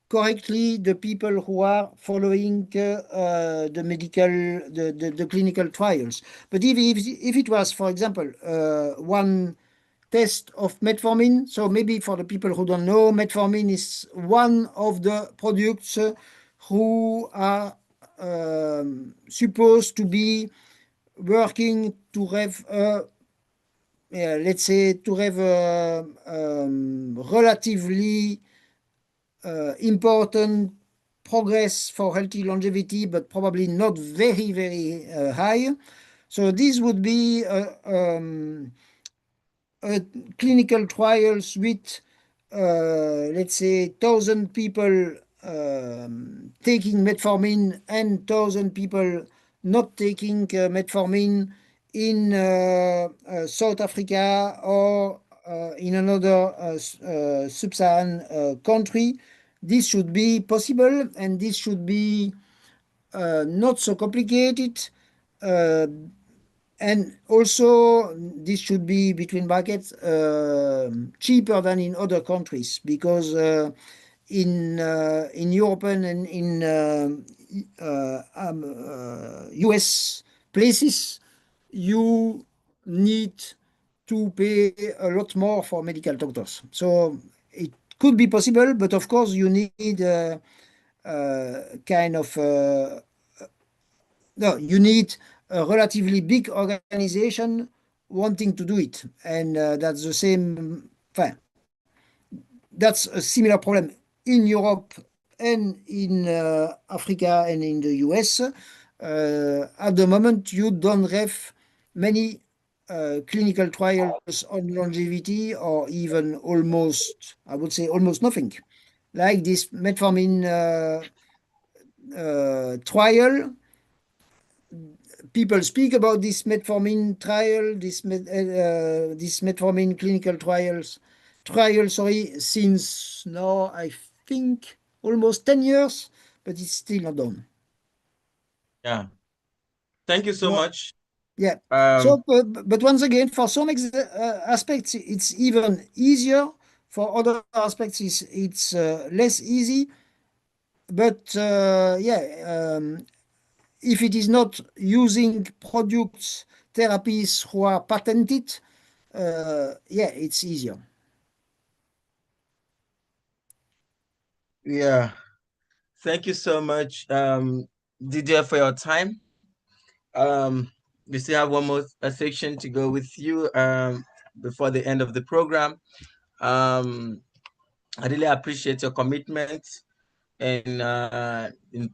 S6: correctly the people who are following the clinical trials. But if it was, for example, one test of metformin, so maybe for the people who don't know, metformin is one of the products who are supposed to be working to have let's say to have a relatively important progress for healthy longevity, but probably not very, very high. So this would be clinical trials with, let's say, 1,000 people taking metformin and 1,000 people not taking metformin in South Africa or in another sub-Saharan country. This should be possible, and this should be not so complicated. And also, this should be, between brackets, cheaper than in other countries, because in European and in US places, you need to pay a lot more for medical doctors. So it could be possible, but of course you need kind of no, you need a relatively big organization wanting to do it, and that's the same. That's a similar problem in Europe and in Africa and in the US. At the moment, you don't have many clinical trials on longevity, or even almost, I would say, almost nothing. Like this metformin trial, people speak about this metformin trial, this metformin clinical trial, since now, I think, almost 10 years, but it's still not done.
S1: Yeah. Thank you so much.
S6: Yeah. So, but once again, for some aspects, it's even easier. For other aspects, it's less easy. But yeah, if it is not using products, therapies who are patented, yeah, it's easier.
S1: Yeah. Thank you so much, Didier, for your time. We still have one more section to go with you before the end of the program. I really appreciate your commitment in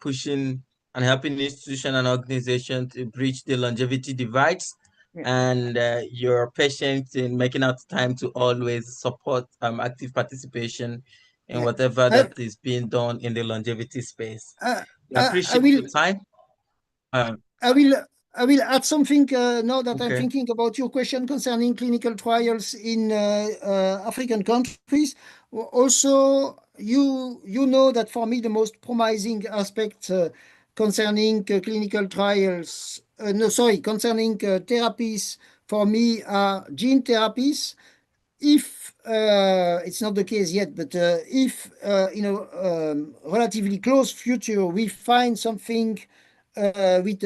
S1: pushing and helping institution and organization to bridge the longevity divides and your patience in making out time to always support active participation in whatever that is being done in the longevity space. We appreciate your time.
S6: I will add something now that I'm thinking about your question concerning clinical trials in African countries. Also, you know that for me the most promising aspect concerning clinical trials, concerning therapies for me are gene therapies. If it's not the case yet, but if in a relatively close future we find something with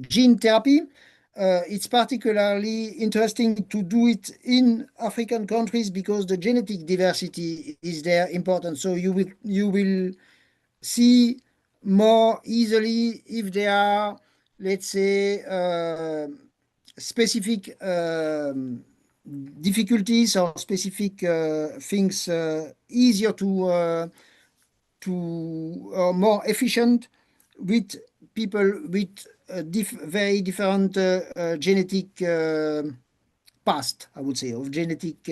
S6: gene therapy, it's particularly interesting to do it in African countries because the genetic diversity is there important. So you will see more easily if there are, let's say, specific difficulties or specific things easier to more efficient with people with very different genetic past, I would say, of genetic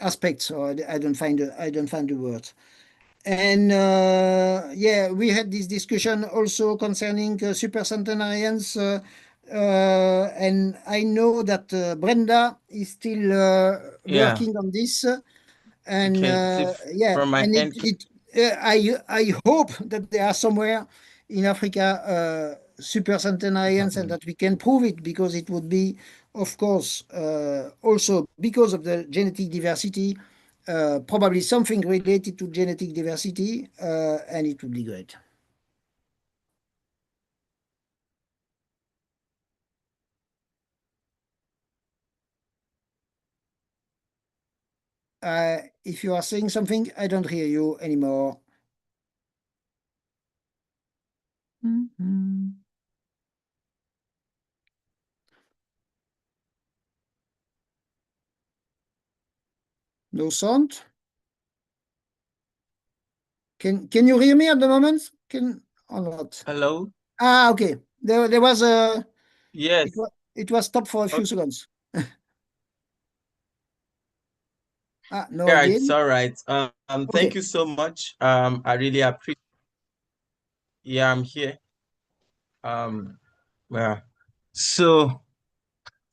S6: aspects. Or I don't find the word. And yeah, we had this discussion also concerning supercentenarians, and I know that Brenda is still working on this. And yeah, and I hope that there are somewhere in Africa supercentenarians and that we can prove it, because it would be, of course, also because of the genetic diversity, probably something related to genetic diversity, and it would be great. If you are saying something, I don't hear you anymore. No sound? Can you hear me at the moment? Or not?
S1: Hello?
S6: Okay. There was a...
S1: Yes.
S6: It was stopped for a few seconds. No,
S1: Yeah,
S6: again?
S1: it's all right. Thank you so much. I really appreciate. Yeah, I'm here. Yeah. So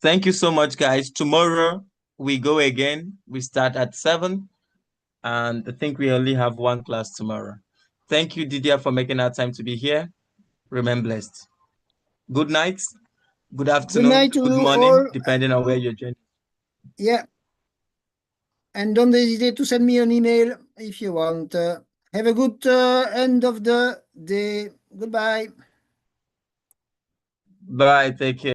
S1: thank you so much, guys. Tomorrow we go again. We start at 7, and I think we only have one class tomorrow. Thank you, Didier, for making our time to be here. Remain blessed. Good night, good afternoon,
S6: Good night to
S1: good
S6: you
S1: morning,
S6: all.
S1: depending on where you're joining.
S6: Yeah. And don't hesitate to send me an email if you want. Have a good end of the day. Goodbye.
S1: Bye. Take care.